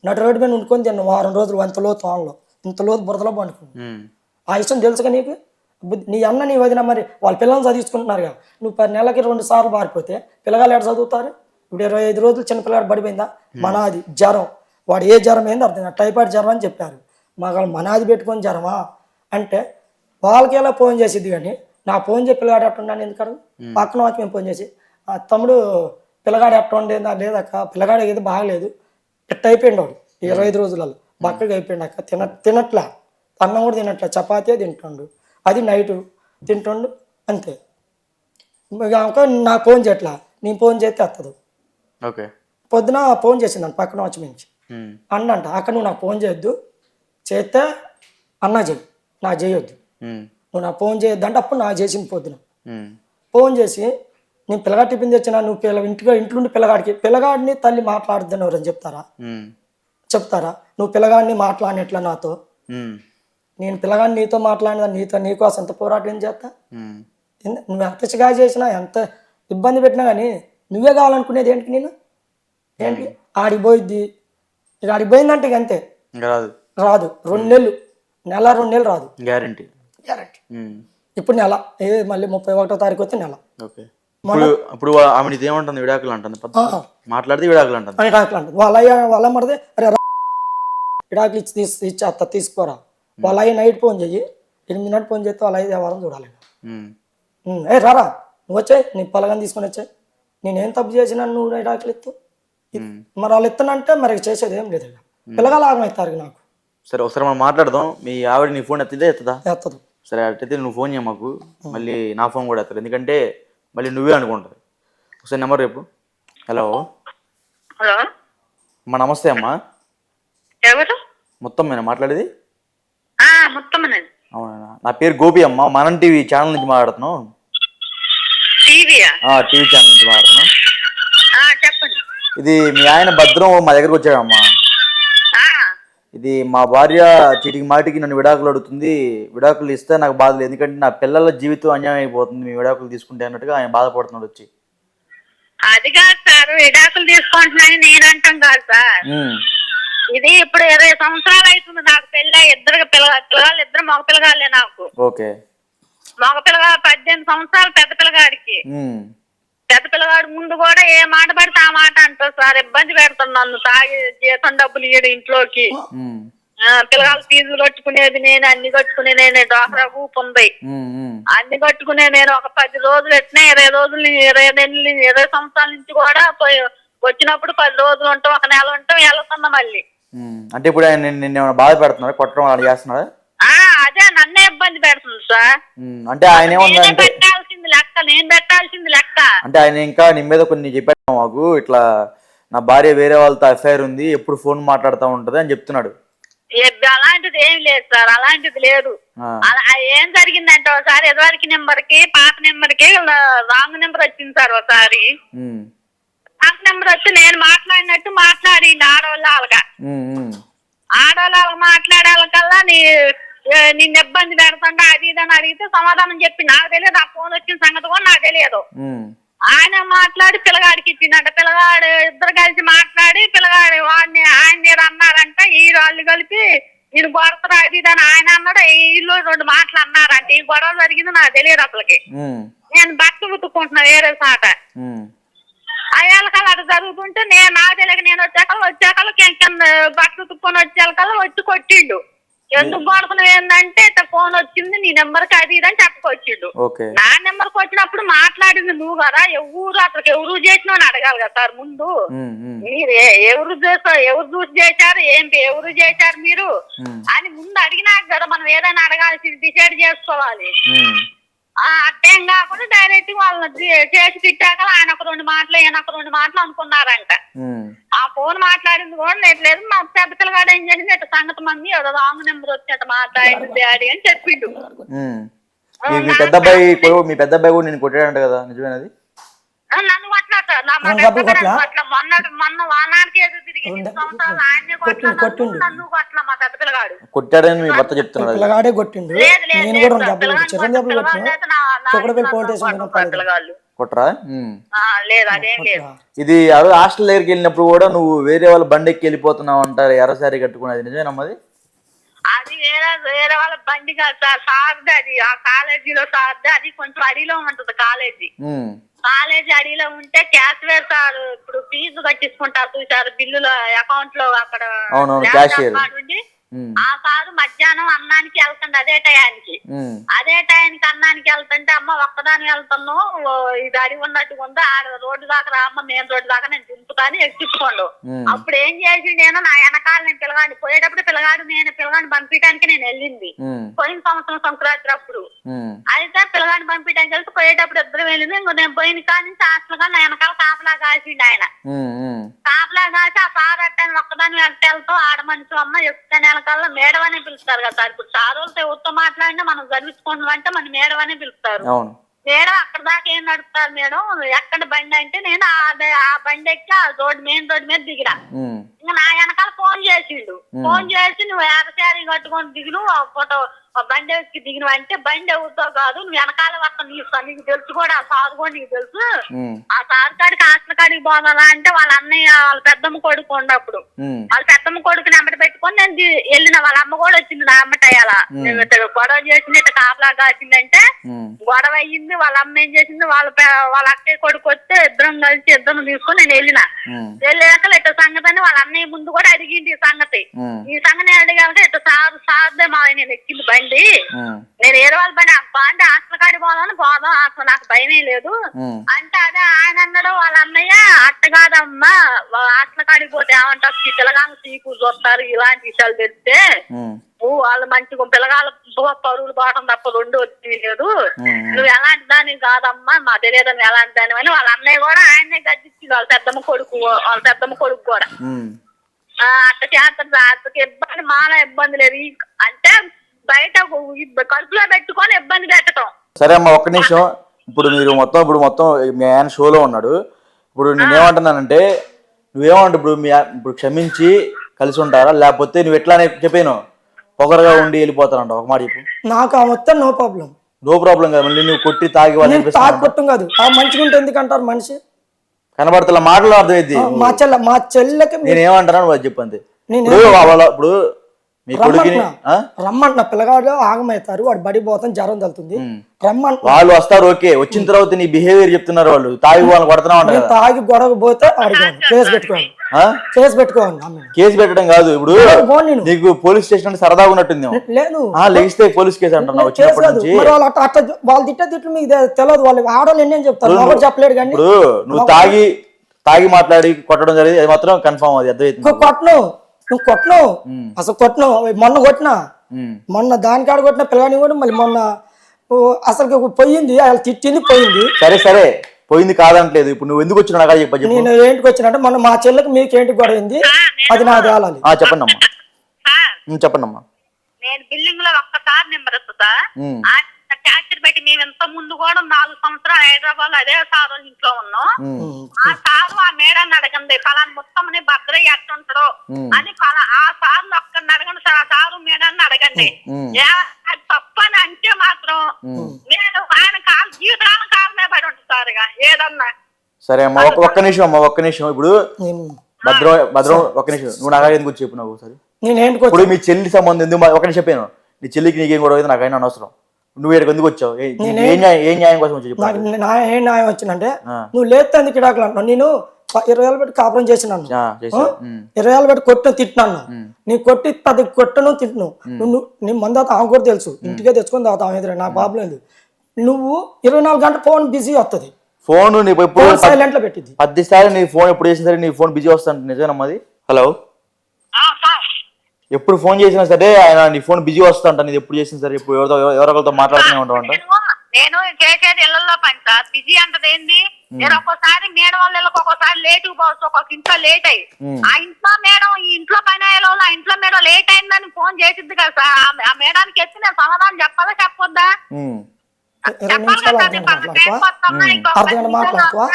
నడి రోడ్డు మీద వండుకొని తిన్నాను వారం రోజులు. అంతలో తోనలో ఇంతలో బురదలో పండుకున్నాను. ఆ విషయం తెలుసుగా నీకు. నీ అన్న నీ వదిన మరి వాళ్ళ పిల్లల్ని చదివించుకుంటున్నారుగా. నువ్వు 10 నెలలకి 2 సార్లు మారిపోతే పిల్లగాళ్ళు ఎక్కడ చదువుతారు? ఇప్పుడు 25 రోజులు చిన్న పిల్లగాడు పడిపోయిందా? మనాది జ్వరం. వాడు ఏ జ్వరం ఏంది అర్థం కాదు. టైఫాయిడ్ జ్వరం అని చెప్పారు. మాకు మనాది పెట్టుకొని జ్వరమా అంటే వాళ్ళకి ఎలా ఫోన్ చేసిద్ది. కానీ నా ఫోన్ చెప్పి పిల్లగాడు ఎట్ట ఉన్నాను ఎందుకు పక్కన వచ్చి మేము ఫోన్ చేసి తమ్ముడు పిల్లగాడు ఎట్ట ఉండేదా లేదక్క పిల్లగాడు ఏది బాగలేదు ఎట్ట అయిపోయింది వాడు 25 రోజులలో బక్కగా అయిపోయింది అక్క. తినట్లా అన్నం కూడా తినట్లే చపాతీ తింటుండు. అది నైటు తింటుండు అంతే. నా ఫోన్ చేయట్లా. నేను ఫోన్ చేస్తే వస్తుంది. ఓకే పొద్దున ఫోన్ చేసింది పక్కన వచ్చి మించి అన్నంట అక్కడ నువ్వు నాకు ఫోన్ చేయొద్దు, చేస్తే అన్న చెయ్యి నాకు చేయొద్దు, నువ్వు నాకు ఫోన్ చేయొద్దు అంటే అప్పుడు నాకు చేసింది. పొద్దున ఫోన్ చేసి నేను పిల్లగాడి టిఫిన్ తెచ్చినా నువ్వు ఇంట్లోండి పిల్లగాడిని తల్లి మాట్లాడుద్దని ఎవరని చెప్తారా? నువ్వు పిల్లగాడిని మాట్లాడినట్లా నాతో. నేను పిల్లగాడిని నీతో మాట్లాడినా నీకోసం ఎంత పోరాటం చేస్తా. నువ్వు ఎంత చిగా చేసినా ఎంత ఇబ్బంది పెట్టినా కానీ నువ్వే కావాలనుకునేది ఏంటి? నేను ఏంటి ఆడికి పోయిద్ది. ఇక ఆడికి పోయిందంటే ఇక అంతే రాదు. 2 నెలలు 2 నెలలు రాదు గ్యారంటీ. ఇప్పుడు నెల మళ్ళీ 31వ తారీఖు వస్తే నెల. ఇప్పుడు ఆమె ఏమంటుంది? విడాకులు అంటుంది. మాట్లాడితే విడాకులు అంటుంది. వాళ్ళ మరిదే అరే విడాకులు ఇచ్చేస్తా తీసుకోరా. వాళ్ళ అయ్యి నైట్ ఫోన్ చెయ్యి 8 గంటలు ఫోన్ చేస్తే వాళ్ళ అయ్యి వ్యవహారం చూడాలి. రారా నువ్వు వచ్చాయి నీ పొలగాని తీసుకొని వచ్చాయి. నేనేం తప్పు చేసినా నువ్వు విడాకులు ఇస్తూ మరి వాళ్ళు ఇస్తానంటే మరి చేసేది ఏం లేదు. పిల్లగాలు ఆగమవుతారు నాకు. సరే ఒకసారి మనం మాట్లాడదాం. మీ ఆవిడ నీ ఫోన్ ఎత్తదా? ఎత్తదు. సరే అట్టయితే నువ్వు ఫోన్ చేయ మాకు. మళ్ళీ నా ఫోన్ కూడా ఎత్తదు ఎందుకంటే మళ్ళీ నువ్వే అనుకుంటుంది. ఒకసారి నెంబర్ రేపు. హలో హలో అమ్మా నమస్తే అమ్మా. ఎవరు? మొత్తం నేను మాట్లాడేది మొత్తం అవునా? నా పేరు గోపి అమ్మ. మనం టీవీ ఛానల్ నుంచి మాట్లాడుతున్నాం. టీవీ ఛానల్ నుంచి మాట్లాడుతున్నాం. చెప్పండి. ఇది మీ ఆయన భద్రం మా దగ్గరకు వచ్చాడమ్మా. ఇది మా భార్య చీటికి మాటికి నన్ను విడాకులు అడుగుతుంది. విడాకులు ఇస్తే నాకు బాధ లేదు ఎందుకంటే నా పిల్లల జీవితం అన్యాయం అయిపోతుంది మీ విడాకులు తీసుకుంటే అన్నట్టుగా ఆయన బాధపడుతున్నాడు వచ్చి. అది కాదు సార్ విడాకులు తీసుకుంటున్నాను నేను అంటాం కాదు సార్. ఇది ఇప్పుడు 20 సంవత్సరాలు అవుతుంది నాకు పెళ్ళి. పిల్లగాళ్ళు ఇద్దరు మగ పిల్లగాళ్ళే నాకు. ఓకే మగ పిల్లగా 18 సంవత్సరాలు పెద్ద పిల్లగాడికి. పెద్ద పిల్లగాడు ముందు కూడా ఏ మాట పడితే ఆ మాట అంటారు సార్. ఇబ్బంది పెడుతున్నాను తాగి జీతం డబ్బులు ఇయ్యడు ఇంట్లోకి. పిల్లగాళ్ళు ఫీజులు కట్టుకునేది నేను, అన్ని కట్టుకునే నేనే. డ్వాక్రా గ్రూప్ ఉంది అన్ని కట్టుకునే నేను. ఒక 10 రోజులు ఎట్టినా 20 రోజులు 20 నెలలు 20 సంవత్సరాల నుంచి కూడా వచ్చినప్పుడు 10 రోజులు ఉంటాం, ఒక నెల ఉంటాం, వెళ్తున్నా మళ్ళీ. అంటే ఇప్పుడు నిన్న బాధ పెడుతున్నారా? కొట్టడం అలా చేస్తున్నారా? అదే నన్నే ఇబ్బంది పెడుతుంది సార్. అంటే ఆయన పెట్టాల్సింది లెక్క, నేను పెట్టాల్సింది లెక్క. అంటే ఆయన ఇంకా నీ మీద కొన్ని చెప్పాడు మాకు, ఇట్లా నా భార్య వేరే వాళ్ళతో అఫైర్ ఉంది, ఎప్పుడు ఫోన్ మాట్లాడుతూ ఉంటది అని చెప్తున్నాడు. అలాంటిది ఏం లేదు సార్, అలాంటిది లేదు. ఏం జరిగిందంటే ఒకసారి ఎదువరికి నెంబర్ కి పాత నెంబర్ కి రాంగ్ నెంబర్ వచ్చింది సార్. ఒకసారి పాత నెంబర్ వచ్చి నేను మాట్లాడినట్టు మాట్లాడింది ఆడవాళ్ళగా. ఆడవాళ్ళ మాట్లాడాలకల్లా నిన్ను ఇబ్బంది పెడతాంటే అది ఇది అని అడిగితే సమాధానం చెప్పి నాకు తెలియదు. ఆ ఫోన్ వచ్చిన సంగతి కూడా నాకు తెలియదు. ఆయన మాట్లాడి పిల్లగాడికి ఇచ్చిందంట. పిల్లగాడు ఇద్దరు కలిసి మాట్లాడి పిల్లగాడు వాడిని ఆయన ఏదో అన్నారంట. ఈ వాళ్ళు కలిపి నేను కొడతారు అది ఇది అని ఆయన అన్నాడు. వీళ్ళు 2 మాటలు అన్నారంట. ఈ గొడవ జరిగింది నాకు తెలియదు అసలుకి. నేను బట్టలు ఉతుక్కుంటున్నా వేరే సాట. అయ్యాలకల్లా అటు జరుగుతుంటే నాకు తెలియక నేను వచ్చాకల్లా బట్టలు ఉతుక్కొని వచ్చేకల్లా వచ్చి కొట్టిండు. ఎందుకు కొడుకున్నావు ఏంటంటే ఫోన్ వచ్చింది నీ నెంబర్కి అది ఇది అని చెప్పుకొచ్చిండు. నా నెంబర్కి వచ్చినప్పుడు మాట్లాడింది నువ్వు కదా. అసలు ఎవరు చేసినా అని అడగాలి కదా సార్ ముందు. మీరు ఎవరు చూసి చేశారు ఎవరు చేశారు మీరు అని ముందు అడిగినాక కదా మనం ఏదైనా అడగాల్సి డిసైడ్ చేసుకోవాలి. అట్టేం కాకుండా డైరెక్ట్ వాళ్ళని చేసి తిట్టాక ఆయన ఒక 2 మాటలు ఈయన ఒక 2 మాటలు అనుకున్నారంట. ఆ ఫోన్ మాట్లాడింది కూడా లేదు. మా పెద్ద పిల్లగాడు ఏం చేసింది ఇట్లా సంగతి మంది ఏదో రాంగ్ నెంబర్ వచ్చి అట్లా మాట్లాడింది డాడీ అని చెప్పిండు. మీ పెద్ద అబ్బాయి మీ పెద్ద అబ్బాయి కూడా నేను కొట్టాడంట కదా, నిజమేనది? నన్ను కొట్టలేదు సార్, నా రెండు దెబ్బలు కొట్టలా? మొన్న వానానికి ఏదో తిరిగి సంవత్సరాలు ఆయన్ని కొట్టిండు. నన్ను కొట్టలా మా పెద్ద పిల్లగాడు. కొట్టాడని మీ భర్త చెప్తున్నాడు. పిల్లగాడే కొట్టిండు. లేదు లేదు నేను కూడా 2 దెబ్బలు కొట్టిన, చిన్న దెబ్బలు కొట్టిన. చొక్కడపల్లి పోలీస్ స్టేషన్ పిల్లగాళ్ళు కొట్టరా? లేదు అదేం లేదు. ఇది హాస్టల్ దగ్గరికి వెళ్ళినప్పుడు కూడా నువ్వు వేరే వాళ్ళ బండి ఎక్కి వెళ్ళిపోతున్నావు అంటారు, ఎర్రసారి కట్టుకున్నది నిజమేనమ్మది? అది వేరే వాళ్ళ బండి కాదు సార్, సార్ది అది. ఆ కాలేజీలో సార్ది అది, కొంచెం అడిలో ఉంటది కాలేజీ. కాలేజీ అడిలో ఉంటే క్యాష్ వేర్ సార్ ఇప్పుడు ఫీజు కట్టించుకుంటారు చూసారు, బిల్లులో అకౌంట్ లో అక్కడ ఆ సారు మధ్యాహ్నం అన్నానికి వెళ్తుంది అదే టయానికి. అదే టయానికి అన్నానికి వెళ్తుంటే, అమ్మ ఒక్కదాని వెళ్తున్నావు, ఇది అడిగి ఉన్నట్టుగా ఉందా, ఆడ రోడ్డు దాకా రా అమ్మ, మెయిన్ రోడ్డు దాకా నేను దింపుతాను ఎక్కించుకోండు. అప్పుడు ఏం చేసి నేను నా వెనకాల నేను పిల్లగాడిని పోయేటప్పుడు నేను పిల్లగాడిని పంపించడానికి నేను వెళ్ళింది పోయిన సంవత్సరం సంక్రాంతి అప్పుడు. అయితే పిల్లగాడిని పంపించడానికి వెళ్తే పోయేటప్పుడు ఇద్దరు వెళ్ళింది. ఇంకో నేను పోయిన కాడి నుంచి హాస్టల్ గా నా వెనకాల కాపలా కాసిండు ఆయన. కాపలా కాసి ఆ సార్ అట్టాను ఒక్కదాని వెళ్తాం, ఆడ మనిషి అమ్మ ఎక్కుతాను వెనకాల మేడం అనే పిలుస్తారు కదా సార్. ఇప్పుడు సార్ వాళ్ళతో ఎవరితో మాట్లాడినా మనం చదివించుకుంటాం అంటే మన మేడం అనే పిలుస్తారు. మేడం అక్కడ దాకా ఏం నడుపుతారు మేడం, ఎక్కడ బండి అంటే నేను ఆ బండి ఎక్కి ఆ రోడ్డు మెయిన్ రోడ్డు మీద దిగిరా. ఇంకా నా వెనకాల ఫోన్ చేసిండు. ఫోన్ చేసి నువ్వు ఎర్రశారీ కట్టుకొని దిగిను ఫోటో బండి ఎక్కి దిగిన అంటే, బండి ఎవరితో కాదు నువ్వు వెనకాల వస్తా, నీకు తెలుసు కూడా, ఆ సార్ కూడా నీకు తెలుసు. ఆ సార్ కాడికి హాస్టల్ కాడికి పోవాలా అంటే వాళ్ళ అన్నయ్య వాళ్ళ పెద్దమ్మ కొడుకు ఉన్నప్పుడు వాళ్ళ పెద్దమ్మ కొడుకుని వెంబడి పెట్టుకొని నేను వెళ్ళిన. వాళ్ళ అమ్మ కూడా వచ్చింది నా అమ్మటయ్యాల. గొడవ చేసినట్టు కాపలా కాసిందంటే గొడవ అయ్యింది. వాళ్ళ అమ్మ ఏం చేసింది, వాళ్ళ అక్కయ్య కొడుకు వస్తే ఇద్దరం కలిసి ఇద్దరు తీసుకొని నేను వెళ్ళిన. వెళ్ళాక ఇట్లా సంగతి అని వాళ్ళ అన్నయ్య ముందు కూడా అడిగింది ఈ సంగతి. ఈ సంగతి అడిగాలంటే ఇట్లా సార్దే మా నేను ఎక్కింది బండి, నేను ఏదో వాళ్ళ బండి అంటే హాస్టల్ కాడికి పోదామని పోదాం, అసలు నాకు భయమే లేదు అంటే. అదే ఆయన అన్నాడు వాళ్ళ అన్నయ్య, అట్ట కాదమ్మా హాస్టల్ కాడికి పోతే ఏమంటారు, పిల్లగాళ్ళు సీకు చూస్తారు, ఇలాంటి విషయాలు తెలిస్తే వాళ్ళు మంచిగా పిల్లగాళ్ళ పరువులు పోవడం తప్ప రెండు వచ్చి లేదు, నువ్వు ఎలాంటి దాని కాదమ్మా, మా తెలియదు నువ్వు ఎలాంటి దాని అని. వాళ్ళ అన్నయ్య కూడా ఆయన్నే గద్దించింది, వాళ్ళ పెద్దమ్మ కొడుకు కూడా అట్ట చేస్తారు. అతనికి ఇబ్బంది మాన ఇబ్బంది లేదు అంటే బయట కడుపులో పెట్టుకొని ఇబ్బంది పెట్టడం. సరే అమ్మా ఒక్క నిమిషం, ఇప్పుడు మొత్తం మీ ఆయన షోలో ఉన్నాడు. ఇప్పుడు నేనేమంటున్నానంటే నువ్వేమంటావు, ఇప్పుడు క్షమించి కలిసి ఉంటారా, లేకపోతే నువ్వు ఎట్లానే చెప్పాను పొగరగా ఉండి వెళ్ళిపోతానంట? ఒక మాట చెప్పు. నాకు ఆ మొత్తం నో ప్రాబ్లం కదా, మళ్ళీ నువ్వు కొట్టి తాగి కొట్టం కాదు. ఆ మంచిగా ఉంటే ఎందుకంటారు మనిషి? కనబడతా మాటలు అర్థమైంది. మా చెల్లెకి నేను ఏమంటాను నువ్వు చెప్పు అంతే. ఇప్పుడు రమ్మంటున్నా, పిల్లగాడు ఆగమవుతారు, వాడు బడి పోతాం, జ్వరం తగులుతుంది, రమ్మంట. వాళ్ళు వస్తారు ఓకే, వచ్చిన తర్వాత నీ బిహేవియర్ చెప్తున్నారు, వాళ్ళు తాగి వాళ్ళని కొడుతున్నావు. తాగి గొడవ పోతే కేసు పెట్టుకోవాలి. కేసు పెట్టడం కాదు, ఇప్పుడు నీకు పోలీస్ స్టేషన్ సరదాగా ఉన్నట్టుంది. లేదు లెగిస్తే పోలీస్ కేసు అంటున్నావు వచ్చినప్పటి నుంచి. వాళ్ళు తిట్లు మీకు తెలియదు, వాళ్ళు ఆడవాళ్ళు ఎన్ని చెప్తారు, చెప్పలేడు. కానీ ఇప్పుడు నువ్వు తాగి మాట్లాడి కొట్టడం జరిగింది, అది మాత్రం కన్ఫర్మ్, అది అర్థమవుతుంది. నువ్వు కొట్టను, అసలు కొట్టను. మొన్న దానికాడ కొట్టిన పిల్లగాని కూడా మళ్ళీ మొన్న అసలు పోయింది, అసలు తిట్టింది పోయింది. సరే పోయింది కాదంటలేదు. ఇప్పుడు నువ్వు ఎందుకు వచ్చినా చెప్పు. నేను ఏంటికి వచ్చినట్టు మొన్న మా చెల్లెకి మీకేంటి గొడవైంది, అది నా తేలాలి. చెప్పండి అమ్మా. నేను బిల్డింగ్ లో ఒక్కసారి నెంబర్ వస్తుందా ట్యాక్సీ పెట్టి మేము ఇంత ముందు కూడా 4 సంవత్సరాలు హైదరాబాద్ అదే సార్ ఇంట్లో ఉన్నాం. ఆ సారు ఆ మేడాన్ని అడగండి, ఫలాన్ని మొత్తం భద్రయ్య ఎట్టుంటాడో అని ఆ సార్ ఒక్కరిని అడగండి సార్, ఆ సారు మేడాన్ని అడగండి. తప్పని అంటే మాత్రం నేను ఆయన జీవితాలను కాలమే పడి ఉంటుంది సార్ ఏదన్నా. సరే అమ్మా ఒక్క నిమిషం. ఇప్పుడు భద్రం ఒక్క నిమిషం, నువ్వు నాకు ఎందుకు చెప్పు నాకు ఒకసారి. ఇప్పుడు మీ చెల్లి సంబంధం ఎందుకు ఒక నిమిషం చెప్పాను, నీ చెల్లికి నీకేం కూడా అయితే నాకైనా అనవసరం. నువ్వు ఇక్కడికి ఎందుకు వచ్చావు, ఏ న్యాయం కోసం వచ్చావు? ఏం న్యాయం వచ్చిందంటే నువ్వు లేతే ఎందుకు ఇడాకులు అంటున్నావు. నేను 20 ఏళ్ళు పెట్టి కాపురం చేసినాను, 20 ఏళ్ళు పెట్టి కొట్టిన తిట్టినాను. నీ కొట్టి 10 కొట్టను తిట్టును. నువ్వు నీ మంద ఆమె కూడా తెలుసు, ఇంటికే తెచ్చుకొని తాగుతా ఆమె ఎదురు, నా ప్రాబ్లం లేదు. నువ్వు 24 గంటల ఫోన్ బిజీ వస్తుంది, ఫోన్ సైలెంట్ లో పెట్టింది. 10 సార్లు నీ ఫోన్ ఎప్పుడు చేసినా సరే నీ ఫోన్ బిజీ వస్తుంది, నిజమేనమ్మా? హలో, ఎప్పుడు ఫోన్ చేసినా సరే ఆయన నీ ఫోన్ బిజీ వస్తుంట, నీది ఎప్పుడు చేసినా సరే ఇప్పుడు ఎవరితో మాట్లాడుతూనే ఉంటావంట. నేను చేసేది ఇళ్లలో పని సార్, బిజీ అంటది ఏంది. నేను ఒక్కోసారి మేడం వాళ్ళ ఒక్కొక్కసారి లేట్ పోవచ్చు, ఒక్కొక్క ఇంట్లో లేట్ అయ్యి ఆ ఇంట్లో మేడం ఈ ఇంట్లో పని అయ్యే వాళ్ళు ఆ ఇంట్లో మేడం లేట్ అయిందని ఫోన్ చేసిద్ది కదా సార్. ఆ మేడానికి ఎత్తి నేను సమాధానం చెప్పాలా చెప్పొద్దా? 20 నిమిషాలు అర్ధగంట మాట్లాడుతావా? అర్ధగంట మాట్లాడుతావా?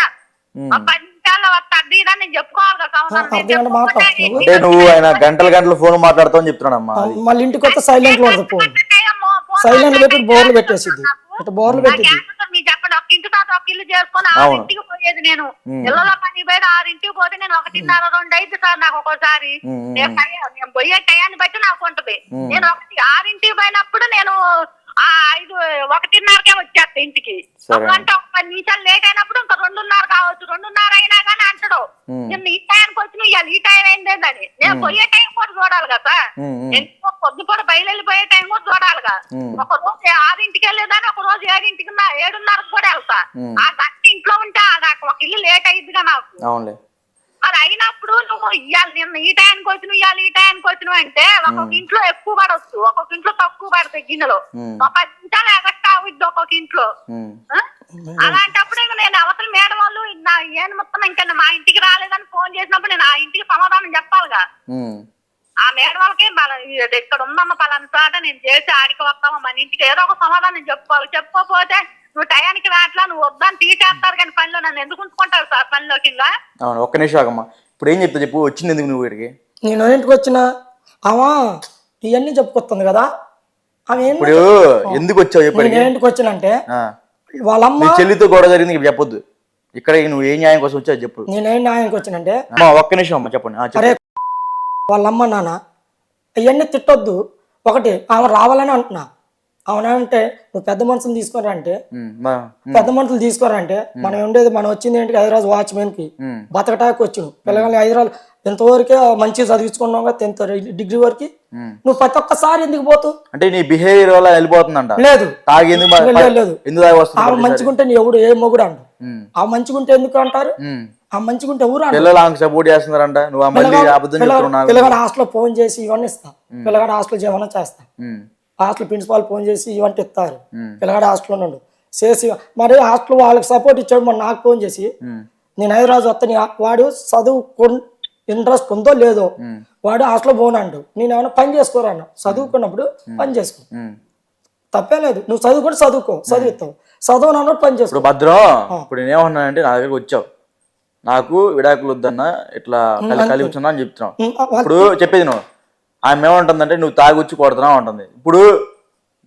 10 నిమిషాల్లో వస్తా అది ఇదని నేను చెప్పుకోవాలి కదా సమాధానం. నేను అర్ధగంట మాట్లాడుతున్నావు. అంటే నువ్వు ఆయన గంటలు ఫోన్ మాట్లాడతావు అని చెప్తున్నాడమ్మా. మళ్ళీ ఇంటికి వస్తే సైలెంట్ లో ఉంటుంది ఫోన్. సైలెంట్ పెట్టి బోర్లు పెట్టేసిద్ది. ఇట్లా బోర్లు పెట్టిద్ది. మీరు చెప్పండి, ఒక ఇంటి తర్వాత ఒక ఇల్లు చేసుకొని 6ంటికి పోయేది నేను. ఇళ్ళలో పని పోయి 6ంటికి పోతే నేను 1:30, 2 అయితే సార్ నాకు ఒక్కోసారి. నేను పోయే టయాన్ని బట్టి నాకు ఉంటుంది. నేను 6ంటికి పోయినప్పుడు నేను 1:30కే వచ్చేస్తా ఇంటికి. అంటే ఒక 10 నిమిషాలు లేట్ అయినప్పుడు ఇంకా 2:30 కావచ్చు. 2:30 అయినా కానీ అంటాడు నేను ఈ టైంకి వచ్చి ఇవాళ ఈ టైం అయిందేందని. నేను పోయే టైం కూడా చూడాలి కదా. నేను పొద్దుపూట బయలుపోయే టైం కూడా చూడాలిగా. ఒక రోజు 6ంటికి వెళ్ళేదాన్ని, ఒక రోజు 7ంటికి 7:30కి కూడా వెళ్తా. ఆ గంట ఇంట్లో ఉంటే నాకు ఒక ఇల్లు లేట్ అయ్యిద్దిగా నాకు. మరి అయినప్పుడు నువ్వు ఇవాళ నిన్న ఈ టైంకి వచ్చినావు, ఇవాళ ఈ టైంకి వచ్చినావు అంటే ఒక్కొక్క ఇంట్లో ఎక్కువ పడవచ్చు, ఒక్కొక్క ఇంట్లో తక్కువ పడతాయి గిన్నెలో. ఒక 10 నిమిషాలు ఎగస్ట్రా అవుద్ది ఒక్కొక్క ఇంట్లో. అలాంటప్పుడు నేను అవతల మేడం వాళ్ళు ఏం మొత్తం ఇంకా మా ఇంటికి రాలేదని ఫోన్ చేసినప్పుడు నేను ఆ ఇంటికి సమాధానం చెప్పాలిగా. ఆ మేడం వాళ్ళకి ఇక్కడ ఉందన్న పలానా చోట నేను చేసి ఆడికి వస్తామా మన ఇంటికి ఏదో ఒక సమాధానం చెప్పుకోవాలి. చెప్పుకోకపోతే నువ్వు టయానికి రాట్లా, నువ్వు వద్దని తీసేస్తారు కానీ పనిలో నన్ను ఎందుకు ఉంచుకుంటారు సార్ పనిలోకి? ఇంకా ఒక్క నిమిషం ఆగమ్మా. ఇప్పుడు ఏం చెప్తా చెప్పు, వచ్చింది ఎందుకు నువ్వు ఇక్కడికి? నేను ఇంటికి వచ్చిన ఆమె ఇవన్నీ చెప్పుకొస్తుంది కదా. ఆమె ఇప్పుడు ఎందుకు వచ్చావు చెప్పు. నేను ఇంటికి వచ్చినంటే వాళ్ళమ్మ చెల్లితో గొడవ జరిగింది ఇప్పుడు చెప్పొద్దు. ఇక్కడ నువ్వు ఏ న్యాయం కోసం వచ్చావు చెప్పు. నేనేం న్యాయానికి వచ్చినంటే ఒక్క నిమిషం అమ్మా చెప్పండి. అరే వాళ్ళమ్మ నాన్న ఇవన్నీ తిట్టొద్దు. ఒకటి ఆమె రావాలని అంటున్నా. అవునంటే నువ్వు పెద్ద మనుషులు తీసుకోరా అంటే పెద్ద మనుషులు తీసుకోరా అంటే మనం ఉండేది మనం వచ్చింది ఏంటి హైదరాబాద్ వాచ్మెన్ కి బతకటానికి వచ్చినావు. పిల్లగాని హైదరాబాద్ ఎంతవరకే మంచిగా చదివించుకున్నావు 10th డిగ్రీ వరకు. నువ్వు ప్రతి ఒక్కసారి ఎందుకు పోతూ అంటే నీ బిహేవియర్ వల్ల వెళ్ళిపోతుందంట. లేదు లేదు ఆమె మంచిగుంటే నీ ఎవడు ఏ మొగుడు అంట. ఆ మంచిగుంటే ఎందుకు అంటారు? ఆ మంచిగుంటే ఎవరు పిల్లలు సపోర్ట్ చేస్తున్నారంట. పిల్లగాడు హాస్టల్లో ఫోన్ చేసి ఇవన్నీ ఇస్తా. పిల్లగాడు హాస్టల్ ఏమన్నా చేస్తా. హాస్టల్ ప్రిన్సిపాల్ ఫోన్ చేసి ఇవంటే ఇస్తారు. పిల్లగాడు హాస్టల్లో నుండి చేసి మరి హాస్టల్ వాళ్ళకి సపోర్ట్ ఇచ్చాడు. మరి నాకు ఫోన్ చేసి నేను హైదరాబాద్ వస్తాను, వాడు చదువు ఇంట్రెస్ట్ ఉందో లేదో వాడు హాస్టల్లో పోనండు. నేను ఏమైనా పని చేసుకోరాను. చదువుకున్నప్పుడు పని చేసుకో, తప్పే లేదు. నువ్వు చదువుకుంటే చదివిస్తావు, చదువు అన్నట్టు పని చేసుకో. భద్రం ఇప్పుడు నేనేమన్నానంటే నా దగ్గరకు వచ్చావు, నాకు విడాకులు వద్దన్నా ఇట్లా కలిగి వచ్చున్నా అని చెప్తున్నావు. ఇప్పుడు చెప్పేది నువ్వు ఆమె ఏమంటుందంటే నువ్వు తాగుచ్చి కొడుతున్నావు అంటుంది. ఇప్పుడు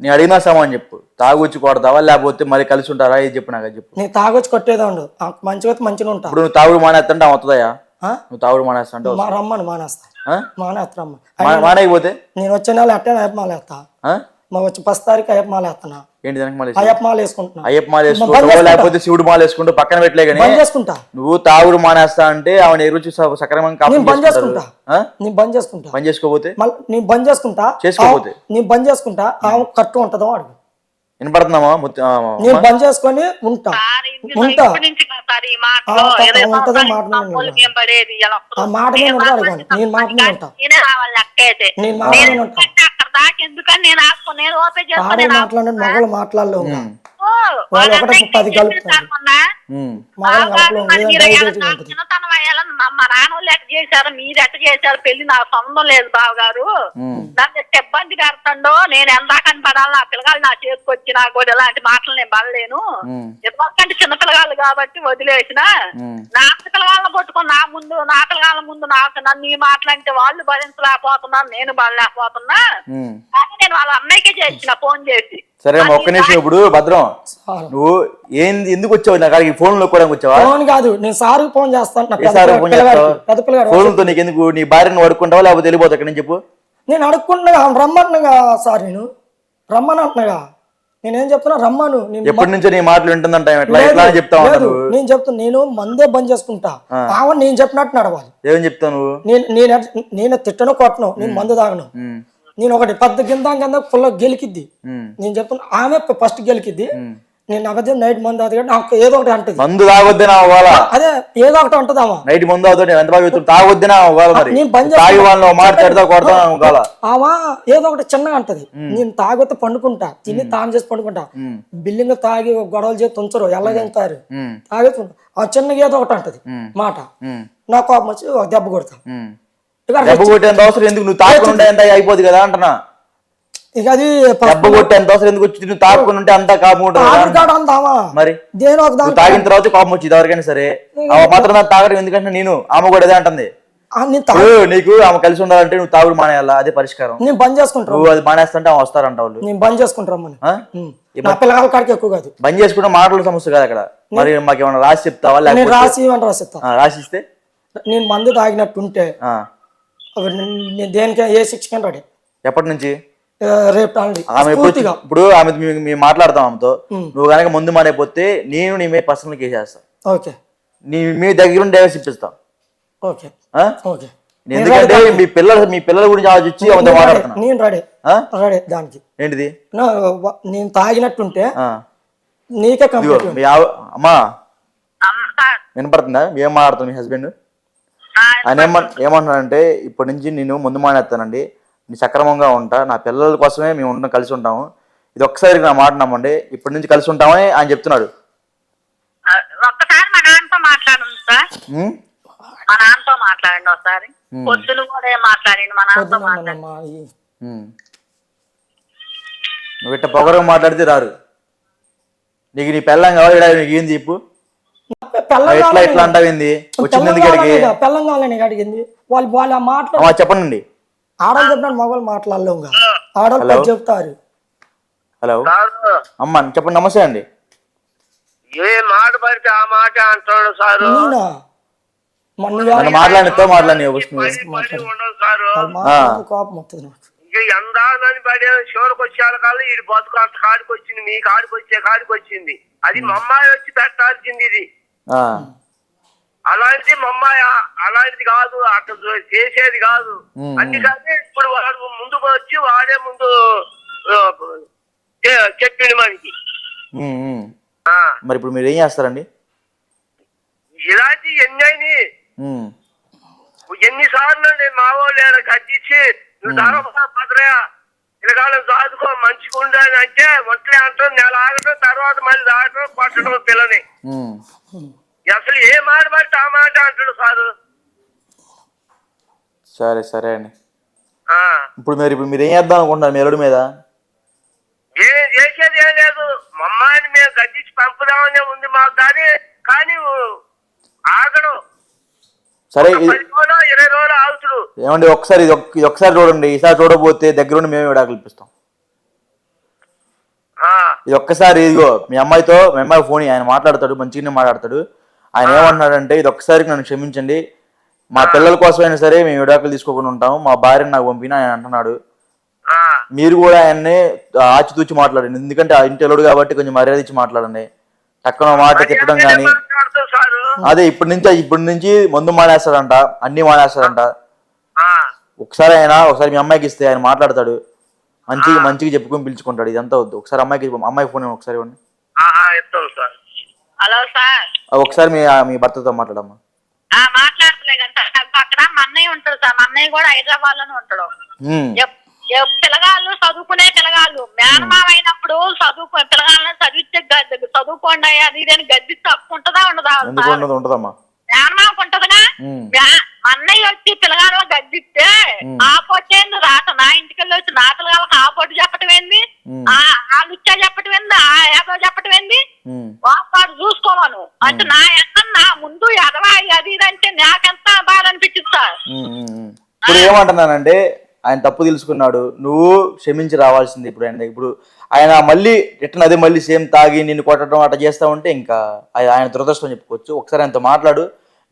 నేను అడిగినా సమాన్ చెప్పు, తాగుచ్చి కొడతావా లేకపోతే మరి కలిసి ఉంటారా? ఇది చెప్పు నాకు చెప్పు. నేను తాగొచ్చి కొట్టేదా ఉండు, మంచిగా మంచిగా ఉంటా. ఇప్పుడు నువ్వు తాగుడు మానేస్తా అవుతుందయా? నువ్వు తాగుడు మానేస్తా అంటే రమ్మని మానేస్తా. మానేకపోతే నేను వచ్చే నెల అట్టే మానేస్తా. వచ్చి 10 తారీఖు అయ్యప్ప మాల వేస్తున్నా. ఏంటి అయ్యప్ప మాల వేసుకుంటున్నా. అయ్యప్ప మాల వేసుకుంటా లేకపోతే శివుడు మాల వేసుకుంటూ పక్కన పెట్టలే కానీ చేసుకుంటా. నువ్వు తాగుడు మానేస్తా అంటే ఆమె ఎరుచి సక్రమంగా బంద్ చేసుకుంటా. నేను బంద్ చేసుకుంటా. బంద్ చేసుకోపోతే నేను బంద్ చేసుకుంటా. చేసుకోపోతే నేను బంద్ చేసుకుంటా. ఆమె కట్టు ఉంటుందో అడుగు. వినపడుతున్నామా? నేను బంద్ చేసుకొని ఉంటా. ఉంటా ఉంటుందో మాట ఆ మాట మీద ఉంటా. అడగాను నేను మాట మీద ఉంటా. నేను మాట మీద ఉంటా. మాట్లాడే మగలు మాట్లాడలేవు. వాళ్ళు ఒకటే 10 కలుపుతారు. మా నాన్న ఎట్ట చేశారు, మీరు ఎట్ట చేశారు, పెళ్లి నాకు సంబంధం లేదు బావగారు. దాన్ని ఇబ్బంది పెడతాడో నేను ఎందాకని పడాలి. నా పిల్లగాళ్ళు నా చేసుకొచ్చి నాకు కూడా ఇలాంటి మాటలు నేను పడలేను. ఎందుకంటే చిన్న పిల్లగాళ్ళు కాబట్టి వదిలేసిన. నా పిల్లగాళ్ళని పట్టుకొని నా పిల్లగాళ్ళ ముందు నన్ను ఈ మాటలంటే వాళ్ళు భరించలేకపోతున్నాను, నేను పడలేకపోతున్నా. కానీ నేను వాళ్ళ అన్నయ్యకే చేసిన ఫోన్ చేసి. సరే ఒక్క నిమిషం. ఇప్పుడు భద్రం నువ్వు ఏంది ఎందుకు వచ్చావు? నాకు ఫోన్ లో కూడా వచ్చావా? ఫోన్ కాదు, నేను సార్ ఫోన్ చేస్తాను. ఫోన్ తో నీకు ఎందుకు? నీ భార్యను అడుక్కుంటావా లేకపోతే వెళ్ళిపోతా ఇక్కడ నుంచి చెప్పు. నేను అడుక్కుంటున్నా రమ్మన్నగా సార్. నేను రమ్మని అంటున్నాగా. నేనేం చెప్తున్నా రమ్మను. ఎప్పటి నుంచో నీ మాటలు వింటుందంట. నేను చెప్తున్నా నేను మందే బంద్ చేసుకుంటా. ఆమె నేను చెప్పినట్టు నడవాలి. ఏమని చెప్తాను? నేను తిట్టను కొట్టను, నేను మందు తాగను. నేను ఒకటి పెద్ద కింద ఫుల్ గెలికిద్ది. నేను చెప్తున్నా ఆమె ఫస్ట్ గెలికిద్ది. నేను నగదు నైట్ మందు అవుతుంది నాకు ఏదో ఒకటి అంటది. మందు తాగొద్దే అదే ఏదో ఒకటి అంటది. నైట్ మందు అవుతుంది ఎంత బాగా తాగొద్దే ఆమె ఏదో ఒకటి చిన్నగా అంటది. నేను తాగొద్దు పండుకుంటా, తిని తాను చేసి పండుకుంటా. బిల్డింగ్ తాగి గొడవలు చేసి తుంచరు, ఎల్లగెళ్తారు. తాగి చిన్నగా ఏదో ఒకటి అంటది మాట. నాకు కోపం వచ్చి ఒక దెబ్బ కొడతా. అవసరం ఎందుకు? నువ్వు తాగకుండా అయిపోద్ది కదా అంటున్నా. ఇక అది దెబ్బ కొట్టి ఎంత అవసరం ఎందుకు వచ్చి నువ్వు తాగుకుని ఉంటే అంతా కాపు ఉంటుంది కాడ అందామా మరి దేని ఒక నువ్వు దాని తాగిన తర్వాత కోపం వచ్చింది ఎవరికైనా సరే ఆ మాత్రం దాన్ని తాగడం ఎందుకంటే నేను ఆమె కూడా అదే అంటుంది నేను ఇప్పుడు నీకు ఆమె కలిసి ఉండాలంటే నువ్వు తాగుడు మానేయాలా అదే పరిష్కారం నేను బంద్ చేసుకుంటాను నువ్వు అది మానేస్తుంటే ఆమె వస్తారంట వాళ్ళు నేను బంద్ చేసుకుంటారమ్మని ఆ? నా పిల్లగాల కాడికి ఎక్కువ కాదు బంద్ చేసుకుంటే మాటల సమస్య కాదు అక్కడ మరి మాకు ఏమైనా రాసి చెప్తావా నేను లేకపోతే రాసి ఇవ్వని రాసిస్తా రాసిస్తే నేను మందు తాగినట్టుంటే ఆ. నేను దేనికి ఏ శిక్షకని రెడీ ఎప్పటి నుంచి రేపు రండి ఆమె ఎప్పుడు పూర్తిగా ఇప్పుడు ఆమె మేము మాట్లాడతాం ఆమెతో నువ్వు కనుక ముందు మానేపోతే నేను నీ మీద పర్సనల్ కేసు చేస్తా ఓకే నీ మీ దగ్గర ఉండి డైవర్స్ ఇప్పిస్తాం ఓకే ఆ? ఓకే ఎందుకంటే మీ పిల్లల గురించి ఆలోచించి ఆమెతో మాట్లాడుతున్నా నేను రెడీ ఆ? రెడీ దానికి ఏంటిది నేను తాగినట్టుంటే ఆ. నీకే ఇదిగో కంప్లీట్ అమ్మా సార్ వినపడుతుందా ఏం మాట్లాడుతుంది మీ హస్బెండ్ ఆయన ఏమంటున్నాడంటే ఇప్పటి నుంచి నేను ముందు మానేస్తానండి నేను సక్రమంగా ఉంటా నా పిల్లల కోసమే మేము ఉండడం కలిసి ఉంటాము ఇది ఒక్కసారి నా మాట నమ్మండి ఇప్పటి నుంచి కలిసి ఉంటామని ఆయన చెప్తున్నాడు ఒక్కసారి మా నాన్నతో మాట్లాడండి సార్ ఉం? మా నాన్నతో మాట్లాడండి ఒకసారి పొద్దున కూడా మాట్లాడండి మా నాన్నతో మాట్లాడండి అమ్మా, ఉం. నువ్వు ఇట్ట పొగరగా మాట్లాడితే రారు నీకు నీ పెళ్ళం కావాలి నీకు ఏంది చెప్పు పెళ్ళం ఎట్లా ఎట్లా అంటావింది వచ్చింది ఎందుకు ఇక్కడికి పెళ్ళం కావాలని అడిగింది వాళ్ళు ఆ మాట్లాడు అమ్మా చెప్పండి ఆడవాళ్ళు చెప్పినట్టు మగవాళ్ళు మాట్లాడలేవు ఆడవాళ్ళు పెద్ద చెప్తారు హలో అమ్మా చెప్పండి నమస్తే అండి ఏ మాట పడితే ఆ మాట అంటాడు సారు నేనా మొన్న నన్ను మాట్లాడి ఉండదు సారు కోపం వస్తుంది నాకు ఇక ఎందానని పడే చివరికి వచ్చే కాదు ఈ బతుకు అంత కాడికి వచ్చింది మీ కాడికి వచ్చే కాడికి వచ్చింది అది మా అమ్మాయి వచ్చి పెట్టాల్సింది ఇది అలాంటిది మా అమ్మాయి అలాంటిది కాదు అట్లా చేసేది కాదు అందుకని ఇప్పుడు వాడు ముందుకు వచ్చి వాడే ముందు చెప్పింది మనకి మరి ఇప్పుడు మీరు ఏం చేస్తారండి ఇలాంటి ఎన్ని ఎన్నిసార్లు నేను మా వాళ్ళు గడ్డించి నువ్వు భద్రయా పిల్లగాళ్ళని చదువుకో మంచిగా ఉండాలి అంటే ఒంటలే అంటాం నెల ఆగటం తర్వాత మళ్ళీ రావటం కొట్టడం పిల్లని అసలు ఏ మాట పడితే ఆ మాట అంటాడు సారు సరే సరే అండి ఇప్పుడు మీరు ఏం చేద్దాం అనుకుంటున్నారు మీ ఎల్లుడి మీద ఏం చేసేది ఏం లేదు మా అమ్మాయిని మేము గడ్డించి పంపుదామనే ఉంది మాకు కానీ ఆగడు సరే 10 రోజులు 20 రోజులు ఆగుతుడు ఏమండి ఒకసారి ఇది ఒక్కసారి చూడండి ఈసారి చూడకపోతే దగ్గరుండి మేమే విడాకులు ఇప్పిస్తాం ఇది ఒక్కసారి ఇదిగో మీ అమ్మాయి ఫోన్ ఆయన మాట్లాడతాడు మంచిగానే మాట్లాడతాడు ఆయన ఏమంటున్నాడంటే ఇది ఒక్కసారికి నన్ను క్షమించండి మా పిల్లల కోసమైనా సరే మేము విడాకులు తీసుకోకుండా ఉంటాము మా భార్యను నాకు పంపిన ఆయన అంటున్నాడు మీరు కూడా ఆయన్ని ఆచితూచి మాట్లాడండి ఎందుకంటే ఆ ఇంటి ఎలుడు కాబట్టి కొంచెం మర్యాద ఇచ్చి మాట్లాడండి టక్కున మాట తిట్టడం కానీ అదే ఇప్పటి నుంచి మందు మానేస్తాడంట అన్ని మానేస్తాడంట ఒకసారి మీ అమ్మాయికి ఇస్తే ఆయన మాట్లాడతాడు మంచిగా చెప్పుకొని పిలుచుకుంటాడు ఇదంతా వద్దు ఒకసారి అమ్మాయి ఫోన్ ఒకసారి ఇవ్వండి హలో సార్ ఒకసారి మీ భర్తతో మాట్లాడమ్మా మాట్లాడలే అక్కడ మా అన్నయ్య ఉంటాడు సార్ మా అన్నయ్య కూడా హైదరాబాద్ లోనే ఉంటాడు పిల్లగాళ్ళు చదువుకునే పిల్లగాళ్ళు మేనమామ అయినప్పుడు పిల్లగాళ్ళని చదువుకోండి అది ఇది అని గడ్డి తప్పుకుంటుందా ఉండదా ఉంటదమ్మా మేనమామకు ఉంటదిగా అన్నయ్య వచ్చి పిల్లగాళ్ళు గడ్డిస్తే ఆపొచ్చేంది రాత నా ఇంటికెళ్ళి వచ్చి నా పిల్లగాళ్ళకి ఆపోటు చెప్పటం ఏంది ఆ లుచ్చా చెప్పటం ఏంది ఆ ఏదో చెప్పటం ఏంది వాడు చూసుకోవాను అంటే నా ఎన్న నా ముందు ఎదవాయి అది ఇది అంటే నాకెంత బాధ అనిపించింది సార్ ఇప్పుడు ఏమంటున్నానంటే ఆయన తప్పు తెలుసుకున్నాడు నువ్వు క్షమించి రావాల్సింది ఇప్పుడు ఆయన మళ్ళీ రిటర్న్ అదే మళ్ళీ సేమ్ తాగి నిన్ను కొట్టడం అట్లా చేస్తా ఉంటే ఇంకా ఆయన దురదృష్టం చెప్పుకోవచ్చు ఒకసారి ఆయనతో మాట్లాడు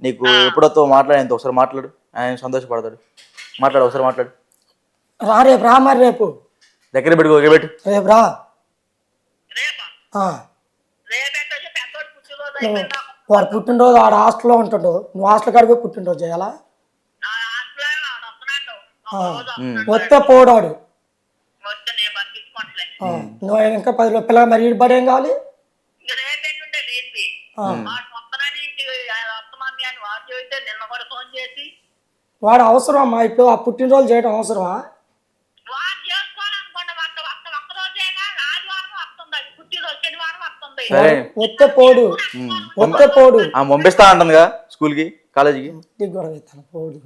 నీకు ఎప్పుడో మాట్లాడు ఒకసారి మాట్లాడు ఆయన సంతోషపడతాడు ఒకసారి మాట్లాడు రేపు రా మరి రేపు దగ్గర పెట్టు రేపు రా వాడు పుట్టినరోజు ఆడ హాస్టల్లో ఉంటుండు నువ్వు హాస్టల్ కాడికి పోయి పుట్టినరోజు చేయాలా వస్తే పోడాడు నువ్వు ఇంకా 10 పిల్లలు మరి బడి ఏం కావాలి వాడు అవసరం అమ్మా ఇప్పుడు ఆ పుట్టినరోజు చేయడం అవసరమా వస్తే పోడు పంపిస్తా అంటుందిగా స్కూల్ కి కాలేజీకి గొడవ పోడు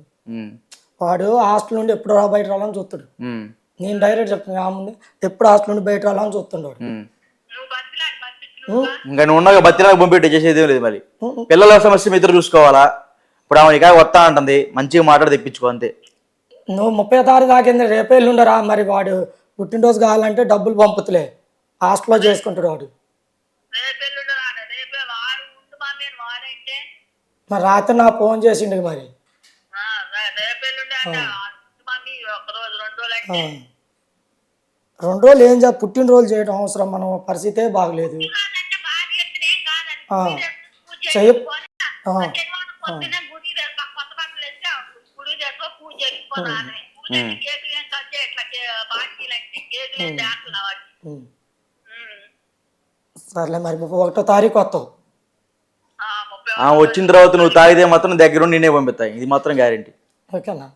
వాడు హాస్టల్ నుండి ఎప్పుడు బయట రావాలని చూస్తాడు నేను డైరెక్ట్ చెప్తున్నా ఆ ముందు ఎప్పుడు హాస్టల్ నుండి బయట రావాలని చూస్తుండేవాడు. నువ్వు బతిలాడి పంపించు ఇంకా నువ్వు ఉన్నాక బతిలాగా పంపిట్టు చేసేది లేదు మరి. పిల్లల సమస్య మీ ఇద్దరు చూసుకోవాలా. ఇప్పుడు ఆమె ఇక వస్తా అంటుంది, మంచిగా మాట్లాడి తెప్పించుకో అంతే. నువ్వు 30వ తారీఖు దాకింది, రేపే ఎల్లుండరా. మరి వాడు పుట్టినరోజు కావాలంటే డబ్బులు పంపుతులే, హాస్టల్లో చేసుకుంటాడు వాడు. రేపు ఎల్లుండి రాడు రేపే వాడు ఉండు మమ్మీ వాడంటే మరి రాత్రి నా ఫోన్ చేసిండు మరి. రేపు ఎల్లుండి అంటే మమ్మీ ఒక రోజు 2 రోజులు అంటే 2 రోజులు ఏం చేయాలి, పుట్టినరోజు చేయడం అవసరం, మనం పరిస్థితే బాగలేదు. కాదంటే భార్య ఎత్తున ఏం కాదండి పూజ చెయ్యి. పొద్దున గుడి దగ్గర కొత్త బట్టలు వేస్తే గుడి దగ్గర పూజ చేసుకున్నాను. పూజ కేకులు ఏం కట్ చేయట్లా బాకీలు అంటే కేకులు ఏం చేస్తున్నా వాటికి. సర్లే మరి 31వ తారీఖు వస్తావు. 30 వచ్చిన తర్వాత నువ్వు తాగితే మాత్రం దగ్గర ఉండి నేనే పంపిస్తాయి, ఇది మాత్రం గ్యారెంటీ. ఓకేనా?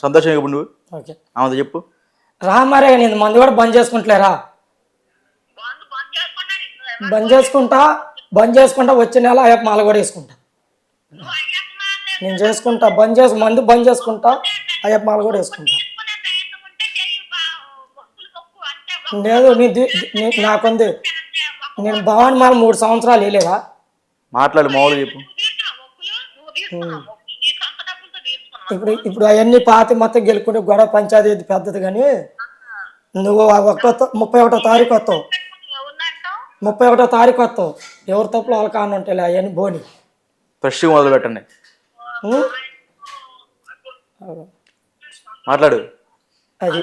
సంతోషం ఇప్పుడు నువ్వు ఓకే ఆమెతో చెప్పు. రా మరే, నేను మందు కూడా బంద్ చేసుకుంటలేరా. బంద్ చేసుకున్నాను బంద్ చేసుకుంటా వచ్చే నెల అయ్యప్ప మాల కూడా వేసుకుంటా. నువ్వు అయ్యప్ప మాలే నేను చేసుకుంటా, మందు బంద్ చేసుకుంటా, అయ్యప్ప మాల కూడా వేసుకుంటా. చేసుకునే ప్రయత్నం ఉంటే చెయ్యి వస్తువులు తక్కువ అంటే లేదు నాకుంది. నేను భవాని మాల 3 సంవత్సరాలు వేయలేదా. మాట్లాడు మామూలుగా చెప్పు. నువ్వు తీసుకున్నావు నీ సొంత డబ్బులతో తీసుకున్నావు. ఇప్పుడు అవన్నీ పాతి మొత్తం గెలుకుంటే గొడవ పంచాయతీ పెద్దది. కానీ నువ్వు 31వ తారీఖు వస్తావు. ఉన్నట్టు 31వ తారీఖు వస్తావు. ఎవరు తప్పులు వాళ్ళ కాని ఉంటాయి అవన్నీ బోని. ఫ్రెష్గా మొదలు పెట్టండి, మాట్లాడు. అది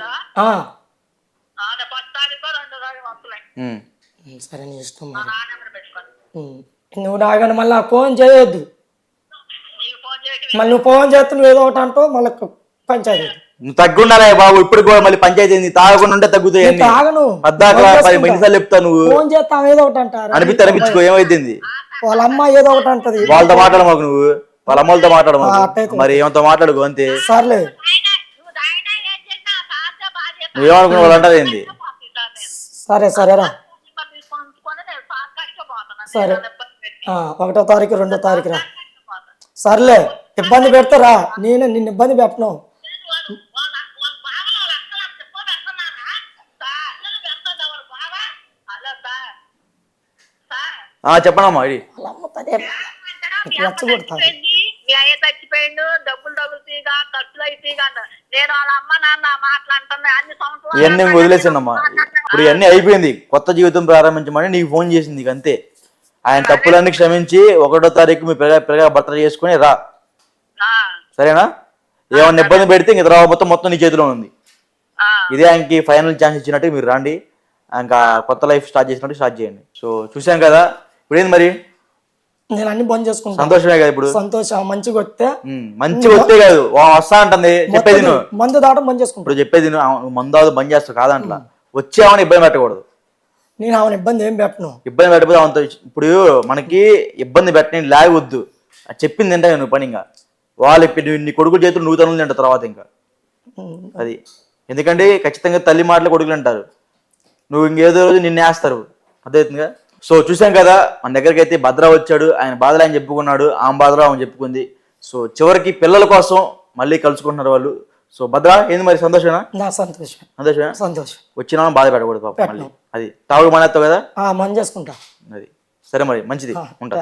10 తారీఖు 2 తారీఖు వస్తున్నాయి. సరే నీ ఇష్టం మా మరి. నాన్నమ్మని పెట్టుకోండి. నువ్వు నాగని మళ్ళీ ఫోన్ చేయొద్దు. నీకు ఫోన్ చేయటం మళ్ళీ నువ్వు ఫోన్ చేస్తే నువ్వు ఏదో ఒకటి అంటావు మళ్ళీ పంచాయతీ. నువ్వు తగ్గుండాలే బాబు, ఇప్పుడు కూడా మళ్ళీ పంచాయతీ ఏంది, తాగకుండా ఉంటే తగ్గుతాయి. తాగను పద్దాక 10 నిమిషాలు చెప్తా, నువ్వు ఫోన్ చేస్తా ఏదో ఒకటి అంటారు. అనిపించుకో ఏమైంది. వాళ్ళ అమ్మ ఏదో ఒకటి అంటది. వాళ్ళతో మాట్లాడ మాకు, నువ్వు వాళ్ళ అమ్మలతో మాట్లాడ మాకు. అట్టయితే. మరి ఏమంతో మాట్లాడుకో అంతే. సర్లే నువ్వు దాయినా ఏం చేసినా బాధ్యత బాధ్యత నువ్వేమనుకున్న వాళ్ళు అంటారు ఏంది. సరేరా తీసుకొని ఉంచుకొని నేను సార్కాడికే పోతాను. సరే. నేను ఇబ్బంది పెట్టి 1వ తారీఖు 2వ తారీఖు రా. పోతాను. సర్లే ఇబ్బంది పెడతారా, నిన్ను ఇబ్బంది పెట్టను. వాళ్ళ బావలో వాళ్ళ అక్కల చెప్పు పెడుతున్నారా సార్ అల్లలు పెడుతుందా వాళ్ళ బావ అలా సార్ చెప్పనమ్మా ఇది. వాళ్ళ అమ్మ పదే రెచ్చగొడతారు. మీ అయ్య చచ్చిపోయిండు డబ్బులు తీగా ఖర్చులు అయితేగా నేను వాళ్ళ అమ్మ నాన్న మాట్లాడుతున్నా అన్ని సంవత్సరాలు ఇవన్నీ వదిలేసానమ్మా. ఇప్పుడు ఇవన్నీ అయిపోయింది, కొత్త జీవితం ప్రారంభించమని నీకు ఫోన్ చేసింది ఇక అంతే. ఆయన తప్పులన్నీ క్షమించి 1వ తారీఖు మీ పిల్లగా భర్తలు చేసుకుని రా, సరేనా? ఏమన్నా ఇబ్బంది పెడితే ఇంక తర్వాత మొత్తం నీ చేతిలో ఉంది. ఇదే ఆయనకి ఫైనల్ ఛాన్స్ ఇచ్చినట్టు మీరు రండి, ఇంకా కొత్త లైఫ్ స్టార్ట్ చేసినట్టు స్టార్ట్ చేయండి. సో చూసాం కదా, ఇప్పుడు ఏంది మరి నేను అన్ని బంద్ చేసుకుంటా. సంతోషమే కదా ఇప్పుడు. సంతోషం మంచిగా వస్తే మంచిగా వస్తే కాదు, వస్తా అంటుంది చెప్పేది నువ్వు. మందు దాటం బంద్ చేసుకుంటా. ఇప్పుడు చెప్పేది నువ్వు మందు బంద్ చేస్తావు కాదంట్లా, వచ్చేవని ఇబ్బంది పెట్టకూడదు. నేను ఆమెను ఇబ్బంది ఏం పెట్టను. ఇబ్బంది పెట్టకపోతే ఆమెతో ఇప్పుడు మనకి ఇబ్బంది పెట్టని లాగొద్దు, చెప్పింది తింటా నువ్వు పని. ఇంకా వాళ్ళు నీ కొడుకు చేతులు నువ్వు తనులు తింటావు తర్వాత ఇంకా అది. ఎందుకంటే ఖచ్చితంగా తల్లి మాటలు కొడుకులు అంటారు, నువ్వు ఇంకేదో రోజు నిన్ను వేస్తారు, అర్థమవుతుందిగా. సో చూసాం కదా, మన దగ్గరికి అయితే భద్ర వచ్చాడు, ఆయన బాధలు ఆయన చెప్పుకున్నాడు, ఆమె బాధలు ఆమె చెప్పుకుంది. సో చివరికి పిల్లల కోసం మళ్ళీ కలుసుకుంటున్నారు వాళ్ళు. సో భద్ర ఏంది మరి సంతోషమేనా? నా సంతోషమే. వచ్చినా బాధ పెట్టకూడదు పాప. మళ్ళీ అది తాగుడు మానేస్తావు కదా, మంది చేసుకుంటా. అది సరే మరి మంచిది, ఉంటా.